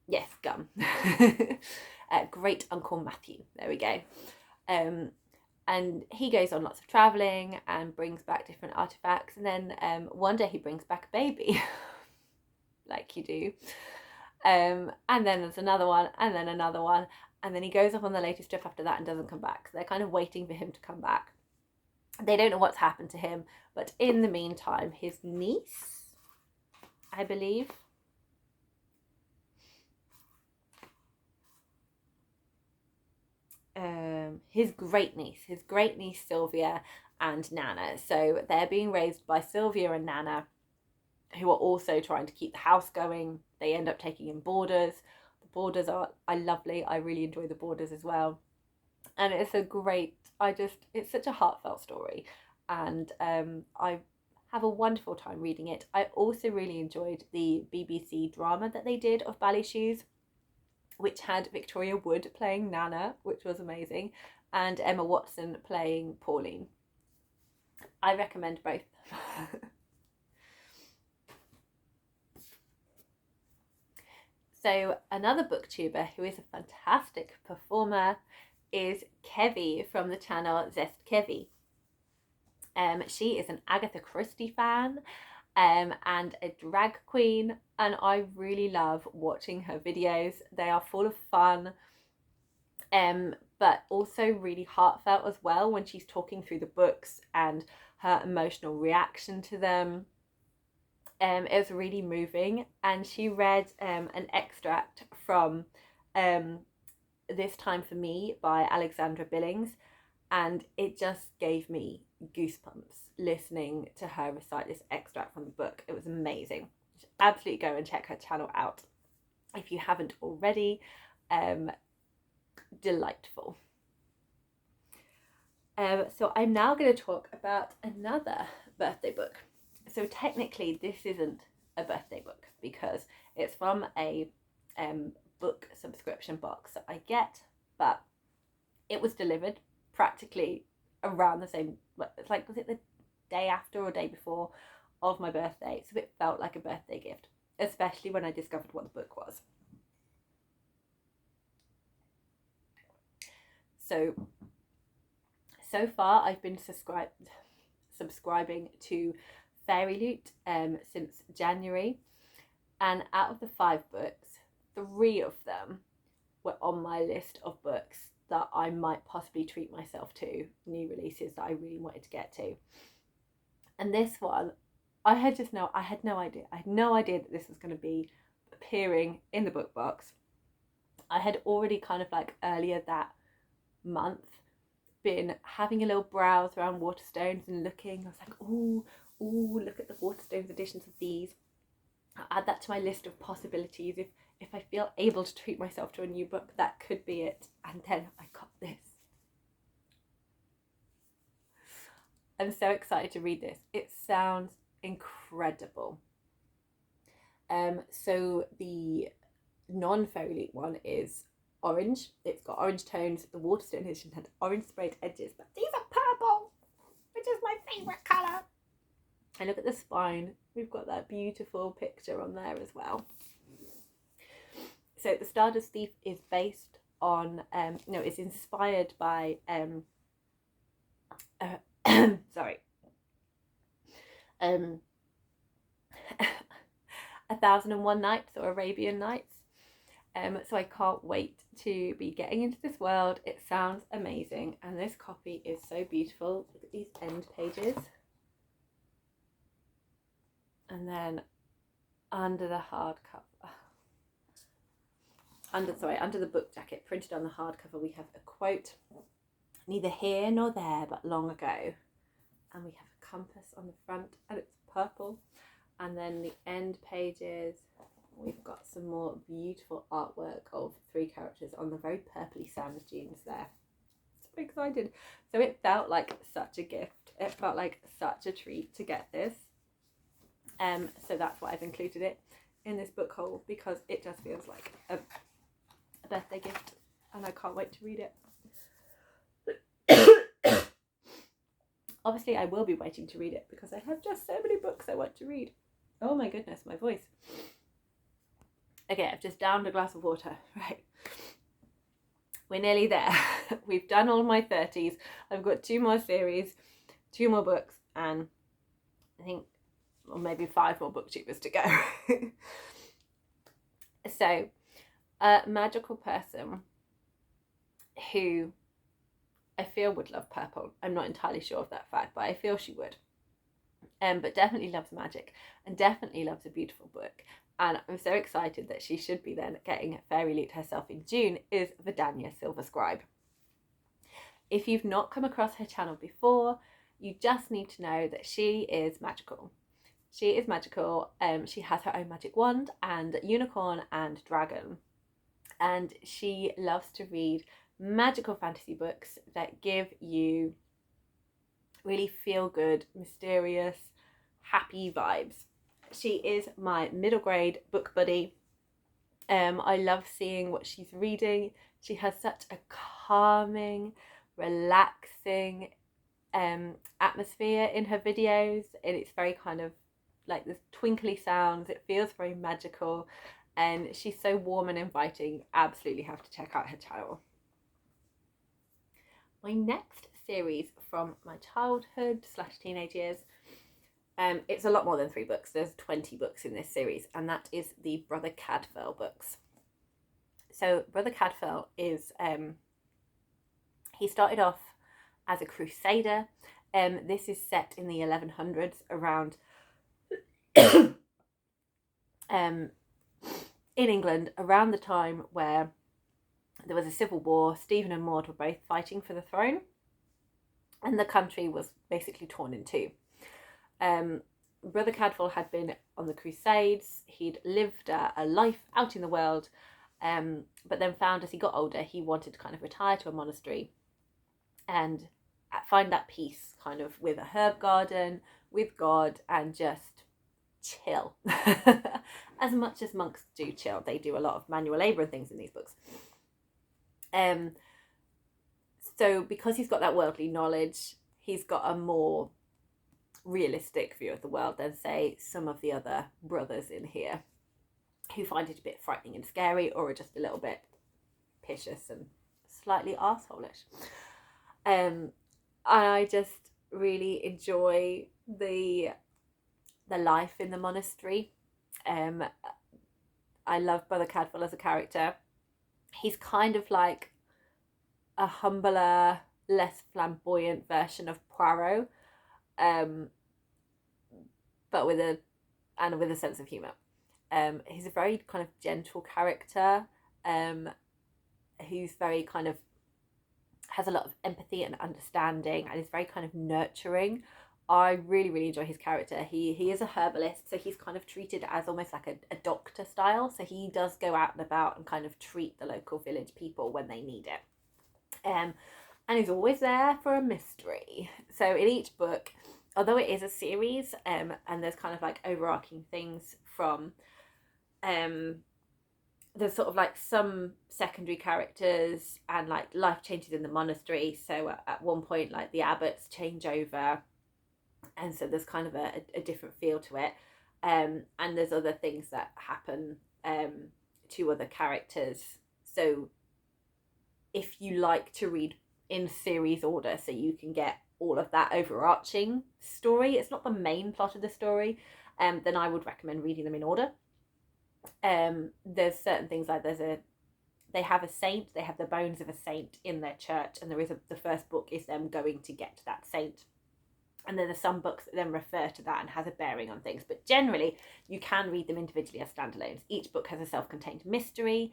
[SPEAKER 1] Yes, Gum. Great Uncle Matthew. There we go. And he goes on lots of travelling and brings back different artefacts. And then one day he brings back a baby, like you do. And then there's another one, and then another one. And then he goes off on the latest trip after that and doesn't come back. So they're kind of waiting for him to come back. They don't know what's happened to him. But in the meantime, his niece, I believe, his great niece Sylvia and Nana. So they're being raised by Sylvia and Nana, who are also trying to keep the house going. They end up taking in boarders. The boarders are lovely. I really enjoy the boarders as well. And it's it's such a heartfelt story. And I have a wonderful time reading it. I also really enjoyed the BBC drama that they did of Ballet Shoes, which had Victoria Wood playing Nana, which was amazing, and Emma Watson playing Pauline. I recommend both. So another booktuber who is a fantastic performer is Kevvie from the channel Zest Kevvie. She is an Agatha Christie fan and a drag queen, and I really love watching her videos. They are full of fun, but also really heartfelt as well when she's talking through the books and her emotional reaction to them. It was really moving, and she read an extract from This Time for Me by Alexandra Billings, and it just gave me goosebumps listening to her recite this extract from the book. It was amazing. You should absolutely go and check her channel out if you haven't already. Delightful. So I'm now going to talk about another birthday book. So technically this isn't a birthday book because it's from a book subscription box that I get, but it was delivered practically around the same, it's like, was it the day after or day before of my birthday? So it felt like a birthday gift, especially when I discovered what the book was. So far I've been subscribing to Fairy Loot since January, and out of the 5 books, 3 of them were on my list of books that I might possibly treat myself to, new releases that I really wanted to get to. And this one, I had no idea. I had no idea that this was going to be appearing in the book box. I had already kind of like earlier that month been having a little browse around Waterstones and looking. I was like, ooh, look at the Waterstones editions of these. I'll add that to my list of possibilities. If I feel able to treat myself to a new book, that could be it. And then I got this. I'm so excited to read this. It sounds incredible. So the non-Fairy Loot one is orange. It's got orange tones. The Waterstone edition had orange sprayed edges, but these are purple, which is my favourite colour. I look at the spine, we've got that beautiful picture on there as well. So the Stardust Thief is based on, it's inspired by, sorry, 1001 Nights or Arabian Nights. So I can't wait to be getting into this world. It sounds amazing, and this copy is so beautiful. Look at these end pages, and then under the hardcover, under the book jacket, printed on the hardcover, we have a quote: "Neither here nor there, but long ago." And we have a compass on the front, and it's purple. And then the end pages, we've got some more beautiful artwork of 3 characters on the very purpley sand dunes there. So excited. So it felt like such a gift. It felt like such a treat to get this. So that's why I've included it in this book haul, because it just feels like a birthday gift, and I can't wait to read it. Obviously, I will be waiting to read it because I have just so many books I want to read. Oh my goodness, my voice. Okay, I've just downed a glass of water. Right. We're nearly there. We've done all my 30s. I've got 2 more series, 2 more books, and I think, or maybe 5 more booktubers to go. So, a magical person who I feel would love purple. I'm not entirely sure of that fact, but I feel she would. But definitely loves magic and definitely loves a beautiful book. And I'm so excited that she should be then getting Fairy Loot herself in June, is Vadania Silverscribe. If you've not come across her channel before, you just need to know that she is magical. She is magical. She has her own magic wand and unicorn and dragon. And she loves to read magical fantasy books that give you really feel good, mysterious, happy vibes. She is my middle grade book buddy. I love seeing what she's reading. She has such a calming, relaxing atmosphere in her videos, and it's very kind of like the twinkly sounds. It feels very magical, and she's so warm and inviting. Absolutely have to check out her channel. My next series from my childhood / teenage years, it's a lot more than 3 books. There's 20 books in this series, and that is the Brother Cadfael books. So Brother Cadfael is, he started off as a crusader. This is set in the 1100s around in England, around the time where there was a civil war. Stephen and Maud were both fighting for the throne, and the country was basically torn in 2. Brother Cadfael had been on the Crusades. He'd lived a life out in the world, but then found as he got older he wanted to kind of retire to a monastery and find that peace kind of with a herb garden, with God, and just chill. As much as monks do chill. They do a lot of manual labour and things in these books. So because he's got that worldly knowledge, he's got a more realistic view of the world than, say, some of the other brothers in here who find it a bit frightening and scary, or are just a little bit vicious and slightly arsehole-ish. I just really enjoy the life in the monastery. I love Brother Cadfael as a character. He's kind of like a humbler, less flamboyant version of Poirot, but with a sense of humour. He's a very kind of gentle character, who's very kind of has a lot of empathy and understanding, and is very kind of nurturing. I really, really enjoy his character. He is a herbalist, so he's kind of treated as almost like a doctor style. So he does go out and about and kind of treat the local village people when they need it. And he's always there for a mystery. So in each book, although it is a series, and there's kind of like overarching things from, there's sort of like some secondary characters and like life changes in the monastery. So at one point, like the abbots change over, and so there's kind of a different feel to it. And there's other things that happen to other characters. So if you like to read in series order, so you can get all of that overarching story, it's not the main plot of the story, then I would recommend reading them in order. There's certain things like they have a saint, they have the bones of a saint in their church, and the first book is them going to get to that saint. And then there's some books that then refer to that and has a bearing on things. But generally, you can read them individually as standalones. Each book has a self-contained mystery.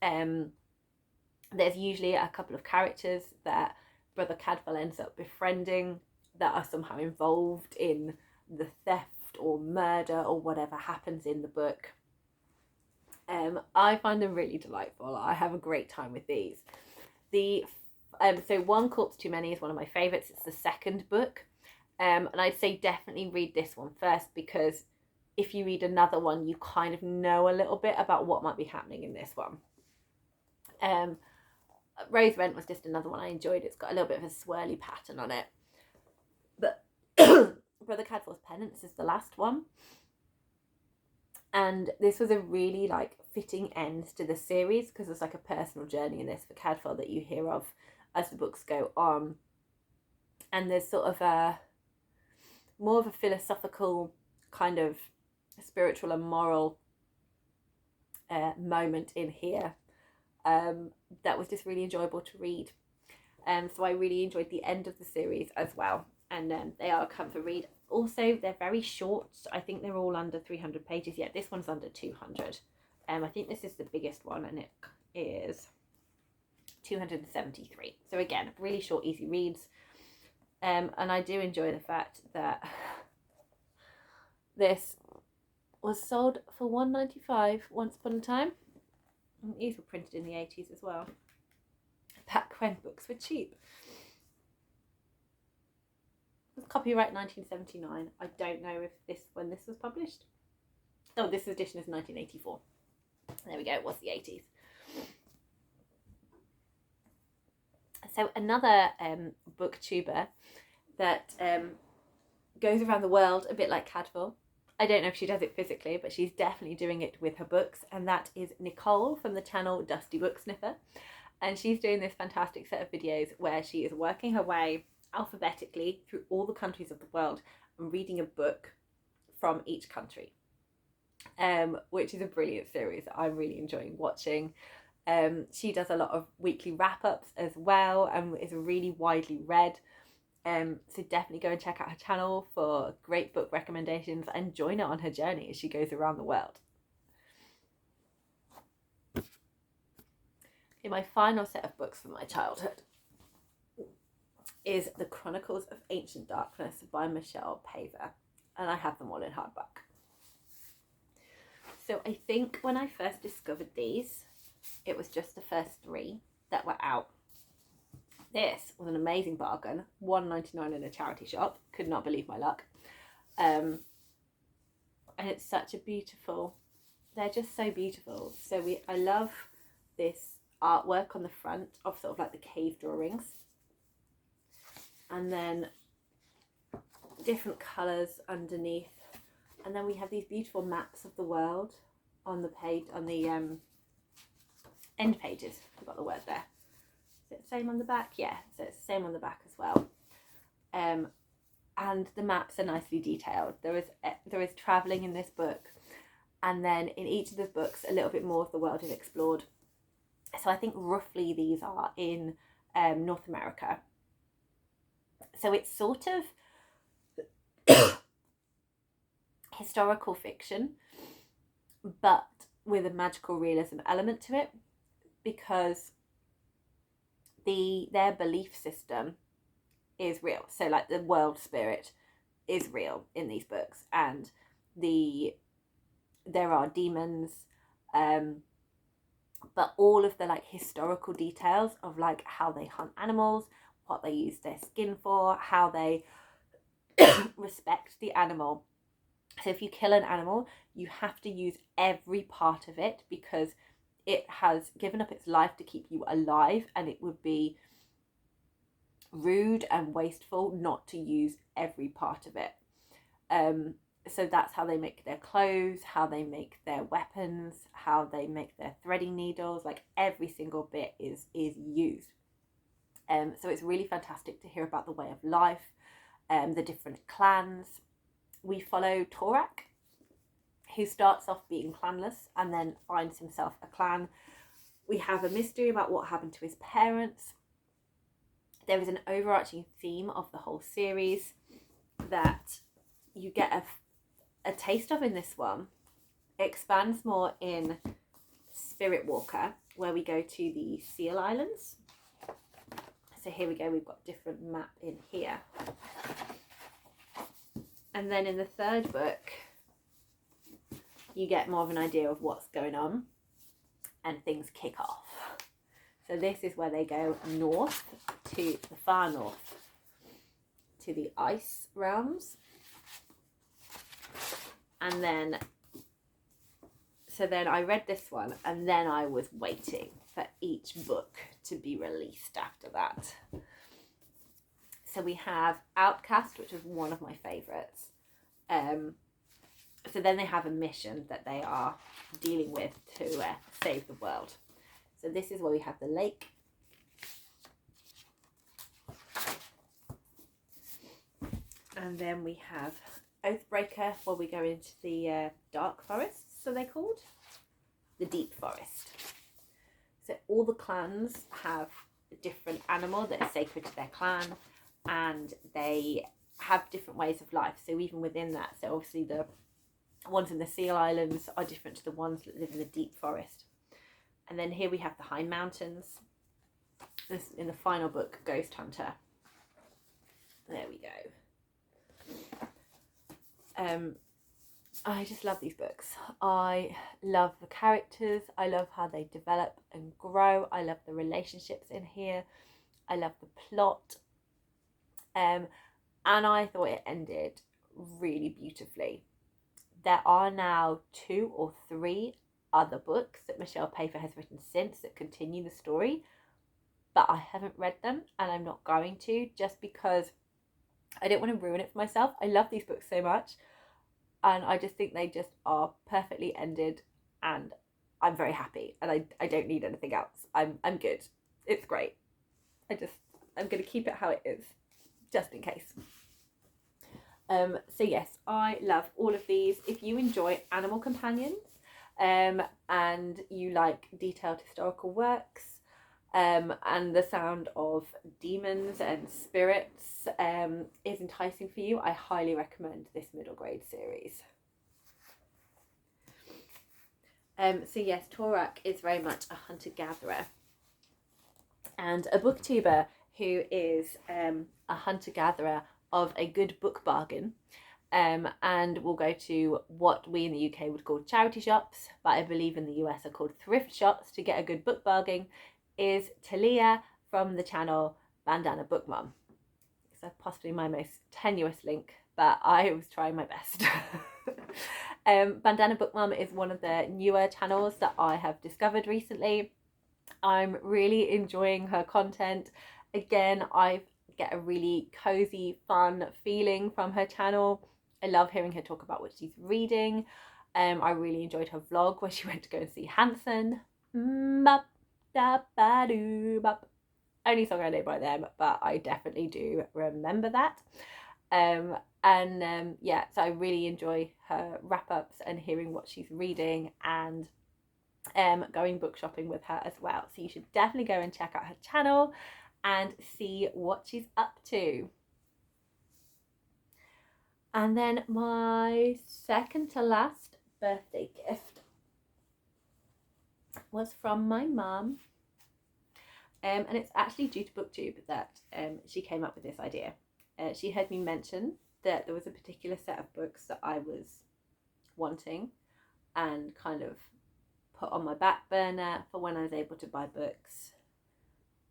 [SPEAKER 1] There's usually a couple of characters that Brother Cadfael ends up befriending that are somehow involved in the theft or murder or whatever happens in the book. I find them really delightful. I have a great time with these. So One Corpse Too Many is one of my favourites. It's the second book. And I'd say definitely read this one first, because if you read another one, you kind of know a little bit about what might be happening in this one. Rose Rent was just another one I enjoyed. It's got a little bit of a swirly pattern on it. But Brother Cadfael's Penance is the last one. And this was a really fitting end to the series, because there's a personal journey in this for Cadfael that you hear of as the books go on. And there's sort of more of a philosophical kind of spiritual and moral moment in here that was just really enjoyable to read. So I really enjoyed the end of the series as well, and they are a comfort read. Also, they're very short. I think they're all under 300 pages. Yeah, this one's under 200. I think this is the biggest one, and it is 273. So again, really short, easy reads. And I do enjoy the fact that this was sold for $1.95 once upon a time. And these were printed in the 80s as well, back when books were cheap. It was copyright 1979. I don't know if when this was published. Oh, this edition is 1984. There we go, it was the 80s. So another booktuber that goes around the world a bit like Cadfael. I don't know if she does it physically, but she's definitely doing it with her books, and that is Nicole from the channel Dusty Book Sniffer. And she's doing this fantastic set of videos where she is working her way alphabetically through all the countries of the world and reading a book from each country, which is a brilliant series that I'm really enjoying watching. She does a lot of weekly wrap-ups as well, and is really widely read. So definitely go and check out her channel for great book recommendations and join her on her journey as she goes around the world. Okay, my final set of books from my childhood is The Chronicles of Ancient Darkness by Michelle Paver, and I have them all in hardback. So I think when I first discovered these, it was just the first 3 that were out. This was an amazing bargain, $1.99 in a charity shop. Could not believe my luck. And it's such a beautiful, they're just so beautiful. So I love this artwork on the front of sort of the cave drawings. And then different colours underneath. And then we have these beautiful maps of the world on the page, on the end pages. I got the word there. Is it the same on the back? Yeah, so it's the same on the back as well. And the maps are nicely detailed. There is travelling in this book, and then in each of the books a little bit more of the world is explored. So I think roughly these are in North America. So it's sort of historical fiction, but with a magical realism element to it, because their belief system is real. So the world spirit is real in these books, and there are demons, but all of the historical details of how they hunt animals, what they use their skin for, how they respect the animal. So if you kill an animal, you have to use every part of it, because it has given up its life to keep you alive, and it would be rude and wasteful not to use every part of it. So that's how they make their clothes, how they make their weapons, how they make their threading needles. Like every single bit is used. So it's really fantastic to hear about the way of life, the different clans. We follow Torak, who starts off being clanless and then finds himself a clan. We have a mystery about what happened to his parents. There is an overarching theme of the whole series that you get a taste of in this one. It expands more in Spirit Walker, where we go to the Seal Islands. So here we go, we've got different map in here. And then in the third book, you get more of an idea of what's going on and things kick off. So this is where they go north, to the far north, to the ice realms. And then, so then I read this one and then I was waiting for each book to be released after that. So we have Outcast, which is one of my favourites. So then they have a mission that they are dealing with to save the world. So this is where we have the lake. And then we have Oathbreaker, where we go into the dark forests, so they're called. The deep forest. So all the clans have a different animal that is sacred to their clan, and they have different ways of life. So even within that, so obviously the ones in the Seal Islands are different to the ones that live in the deep forest. And then here we have the High Mountains. This in the final book, Ghost Hunter. There we go. I just love these books. I love the characters. I love how they develop and grow. I love the relationships in here. I love the plot. And I thought it ended really beautifully. There are now 2 or 3 other books that Michelle Pfeiffer has written since that continue the story, but I haven't read them and I'm not going to, just because I don't want to ruin it for myself. I love these books so much and I just think they just are perfectly ended and I'm very happy and I don't need anything else. I'm good. It's great. I'm going to keep it how it is, just in case. So yes, I love all of these. If you enjoy animal companions and you like detailed historical works and the sound of demons and spirits is enticing for you, I highly recommend this middle grade series. So yes, Torak is very much a hunter-gatherer and a booktuber who is a hunter-gatherer of a good book bargain, and we'll go to what we in the UK would call charity shops, but I believe in the US are called thrift shops to get a good book bargain, is Tallia from the channel Bandana Bookmom. So possibly my most tenuous link, but I was trying my best. Bandana Bookmom is one of the newer channels that I have discovered recently. I'm really enjoying her content. Again, I get a really cozy, fun feeling from her channel. I love hearing her talk about what she's reading. I really enjoyed her vlog where she went to go and see Hanson. Bop, da, ba, doo, bop. Only song I know by them, but I definitely do remember that. Yeah, so I really enjoy her wrap-ups and hearing what she's reading and going book shopping with her as well. So you should definitely go and check out her channel and see what she's up to. And then my second to last birthday gift was from my mum. And it's actually due to Booktube that she came up with this idea. She heard me mention that there was a particular set of books that I was wanting and kind of put on my back burner for when I was able to buy books.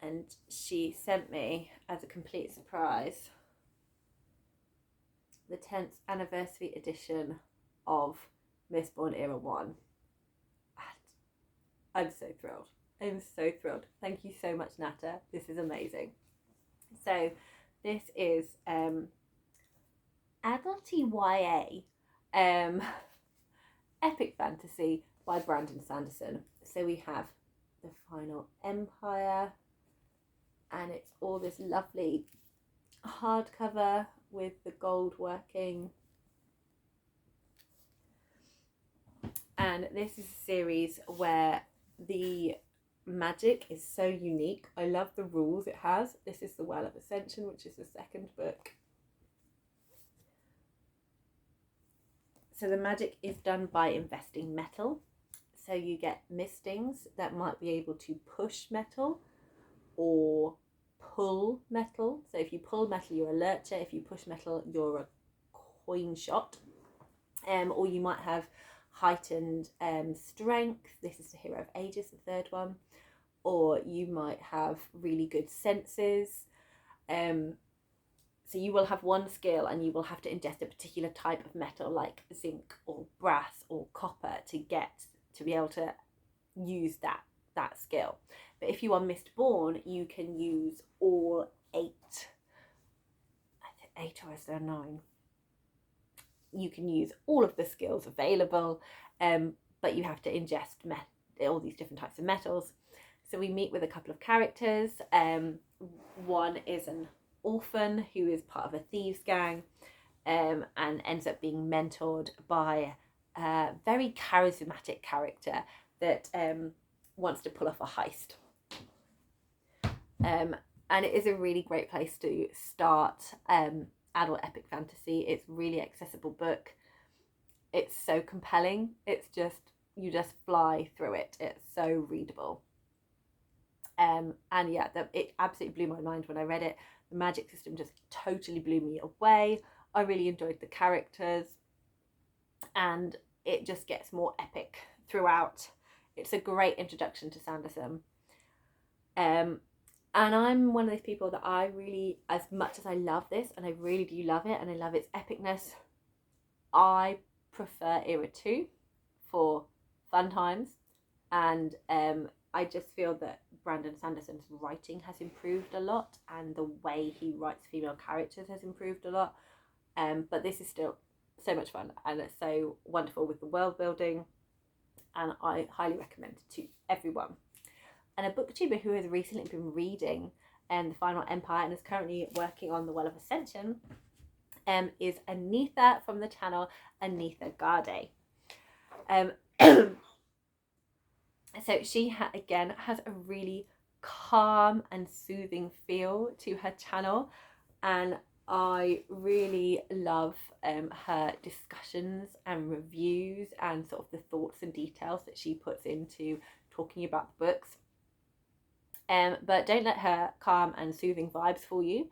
[SPEAKER 1] And she sent me, as a complete surprise, the 10th anniversary edition of Mistborn Era 1. And I'm so thrilled. I'm so thrilled. Thank you so much, Nata. This is amazing. So this is adulty YA epic fantasy by Brandon Sanderson. So we have The Final Empire, and it's all this lovely hardcover with the gold working. And this is a series where the magic is so unique. I love the rules it has. This is the Well of Ascension, which is the second book. So the magic is done by investing metal. So you get mistings that might be able to push metal or pull metal. So if you pull metal, you're a lurcher. If you push metal, you're a coin shot. Or you might have heightened strength. This is the Hero of Ages, the third one. Or you might have really good senses. So you will have one skill and you will have to ingest a particular type of metal like zinc or brass or copper to be able to use that skill. But if you are Mistborn, you can use all 8. I think 8, or is there 9? You can use all of the skills available, but you have to ingest all these different types of metals. So we meet with a couple of characters. One is an orphan who is part of a thieves gang, and ends up being mentored by a very charismatic character that wants to pull off a heist. And it is a really great place to start adult epic fantasy. It's really accessible book. It's so compelling. It's just, you just fly through it. It's so readable. And yeah, it absolutely blew my mind when I read it. The magic system just totally blew me away. I really enjoyed the characters, and it just gets more epic throughout. It's a great introduction to Sanderson. And I'm one of those people that I really, as much as I love this, and I really do love it, and I love its epicness, I prefer Era 2 for fun times. And I just feel that Brandon Sanderson's writing has improved a lot, and the way he writes female characters has improved a lot. But this is still so much fun, and it's so wonderful with the world building, and I highly recommend it to everyone. And a booktuber who has recently been reading The Final Empire and is currently working on the Well of Ascension is Anitha from the channel Anitha Garde. So she again has a really calm and soothing feel to her channel, and I really love her discussions and reviews and sort of the thoughts and details that she puts into talking about the books. But don't let her calm and soothing vibes fool you,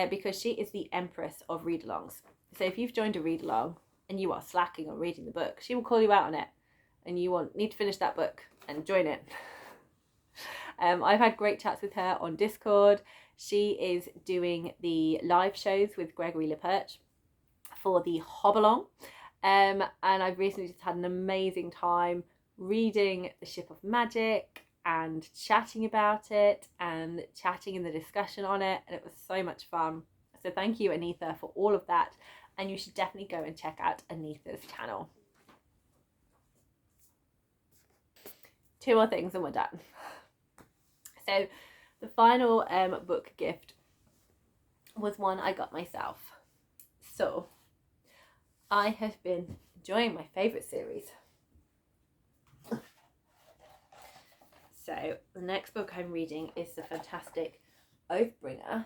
[SPEAKER 1] because she is the empress of read-alongs. So if you've joined a read-along and you are slacking on reading the book, she will call you out on it, and you need to finish that book and join it. I've had great chats with her on Discord. She is doing the live shows with Gregory LePerche for the Hobbalong, and I've recently just had an amazing time reading The Ship of Magic and chatting about it and chatting in the discussion on it, and it was so much fun. So thank you, Anitha, for all of that, and you should definitely go and check out Anitha's channel. 2 more things and we're done. So the final book gift was one I got myself. So I have been enjoying my favourite series. So the next book I'm reading is the fantastic Oathbringer,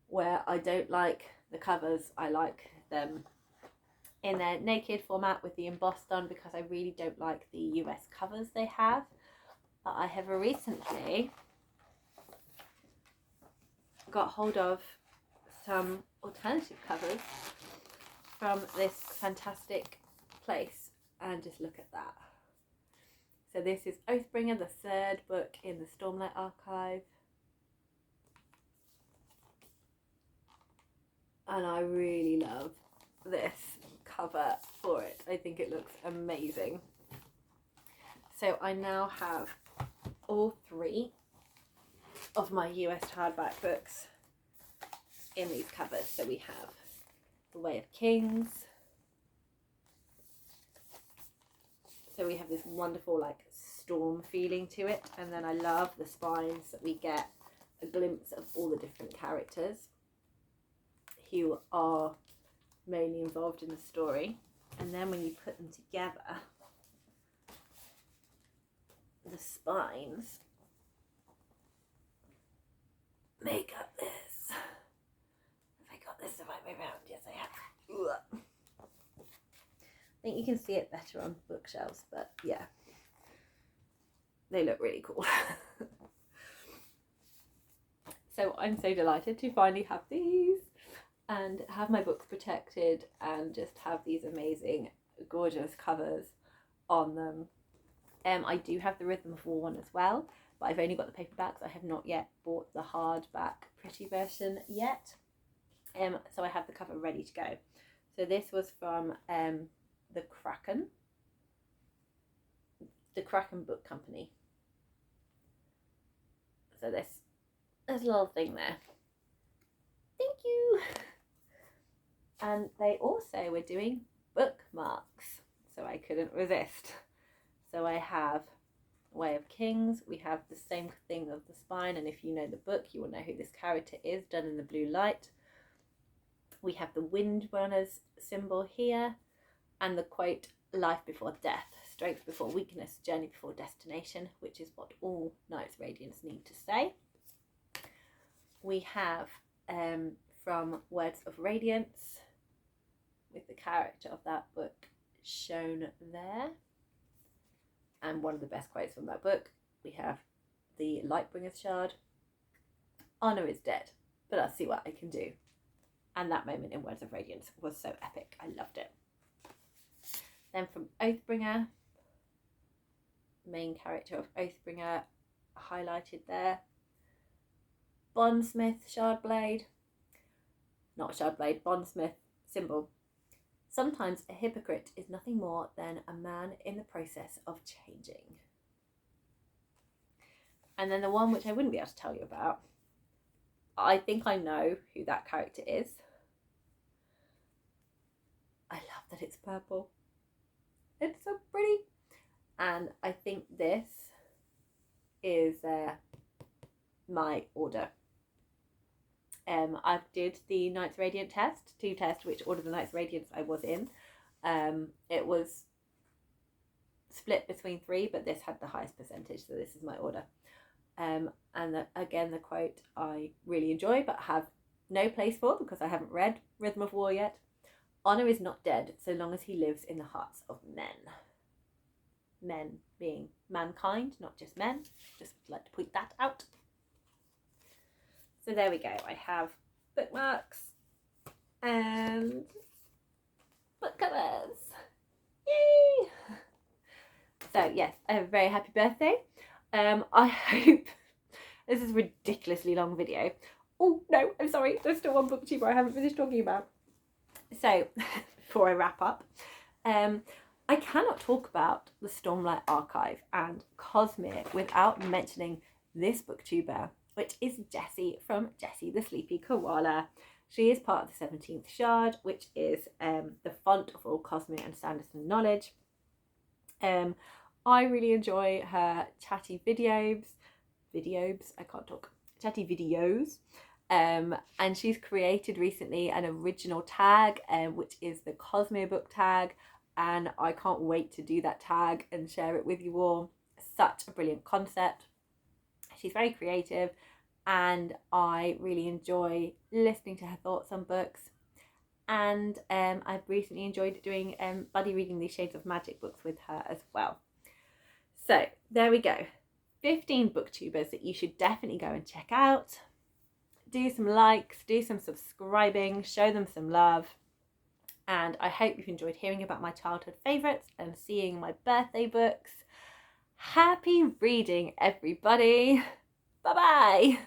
[SPEAKER 1] where I don't like the covers. I like them in their naked format with the embossed on, because I really don't like the US covers they have. But I have recently got hold of some alternative covers from this fantastic place, and just look at that. So this is Oathbringer, the 3rd book in the Stormlight Archive. And I really love this cover for it. I think it looks amazing. So I now have all 3 of my US hardback books in these covers. So we have The Way of Kings. So we have this wonderful like storm feeling to it, and then I love the spines that we get a glimpse of all the different characters who are mainly involved in the story. And then when you put them together, the spines make up this. Have I got this the right way around? Yes, I have. Ugh. I think you can see it better on bookshelves, but yeah, they look really cool. So I'm so delighted to finally have these and have my books protected and just have these amazing, gorgeous covers on them. I do have the Rhythm of War one as well, but I've only got the paperbacks. I have not yet bought the hardback pretty version yet. So I have the cover ready to go. So this was from the Kraken Book Company. So there's a little thing there. Thank you. And they also were doing bookmarks, so I couldn't resist. So I have Way of Kings. We have the same thing of the spine, and if you know the book, you will know who this character is, done in the blue light. We have the Wind Runners symbol here, and the quote, "Life before death, strength before weakness, journey before destination," which is what all Knights Radiants need to say. We have from Words of Radiance, with the character of that book shown there. And one of the best quotes from that book, we have the Lightbringer's Shard. "Honor is dead, but I'll see what I can do." And that moment in Words of Radiance was so epic. I loved it. Then from Oathbringer, main character of Oathbringer highlighted there. Bondsmith Shardblade, not Shardblade, Bondsmith symbol. "Sometimes a hypocrite is nothing more than a man in the process of changing." And then the one which I wouldn't be able to tell you about, I think I know who that character is. I love that it's purple. It's so pretty. And I think this is my order. I did the Knights Radiant test to test which order the Knights Radiants I was in. It was split between 3, but this had the highest percentage, so this is my order. And again, the quote I really enjoy but have no place for because I haven't read Rhythm of War yet. "Honor is not dead so long as he lives in the hearts of men." Men being mankind, not just men. Just would like to point that out. So there we go. I have bookmarks and book covers. Yay! So yes, I have a very happy birthday. I hope this is a ridiculously long video. Oh no, I'm sorry. There's still one booktuber I haven't finished talking about. So before I wrap up, I cannot talk about the Stormlight Archive and Cosmere without mentioning this booktuber, which is Jessie from Jessie the Sleepy Koala. She is part of the 17th Shard, which is the font of all Cosmere and Sanderson knowledge. I really enjoy her chatty videos. Chatty videos. And she's created recently an original tag, which is the Cosmere book tag. And I can't wait to do that tag and share it with you all. Such a brilliant concept. She's very creative and I really enjoy listening to her thoughts on books. And I've recently enjoyed doing buddy reading these Shades of Magic books with her as well. So there we go. 15 booktubers that you should definitely go and check out. Do some likes, do some subscribing, show them some love. And I hope you've enjoyed hearing about my childhood favourites and seeing my birthday books. Happy reading, everybody. Bye-bye.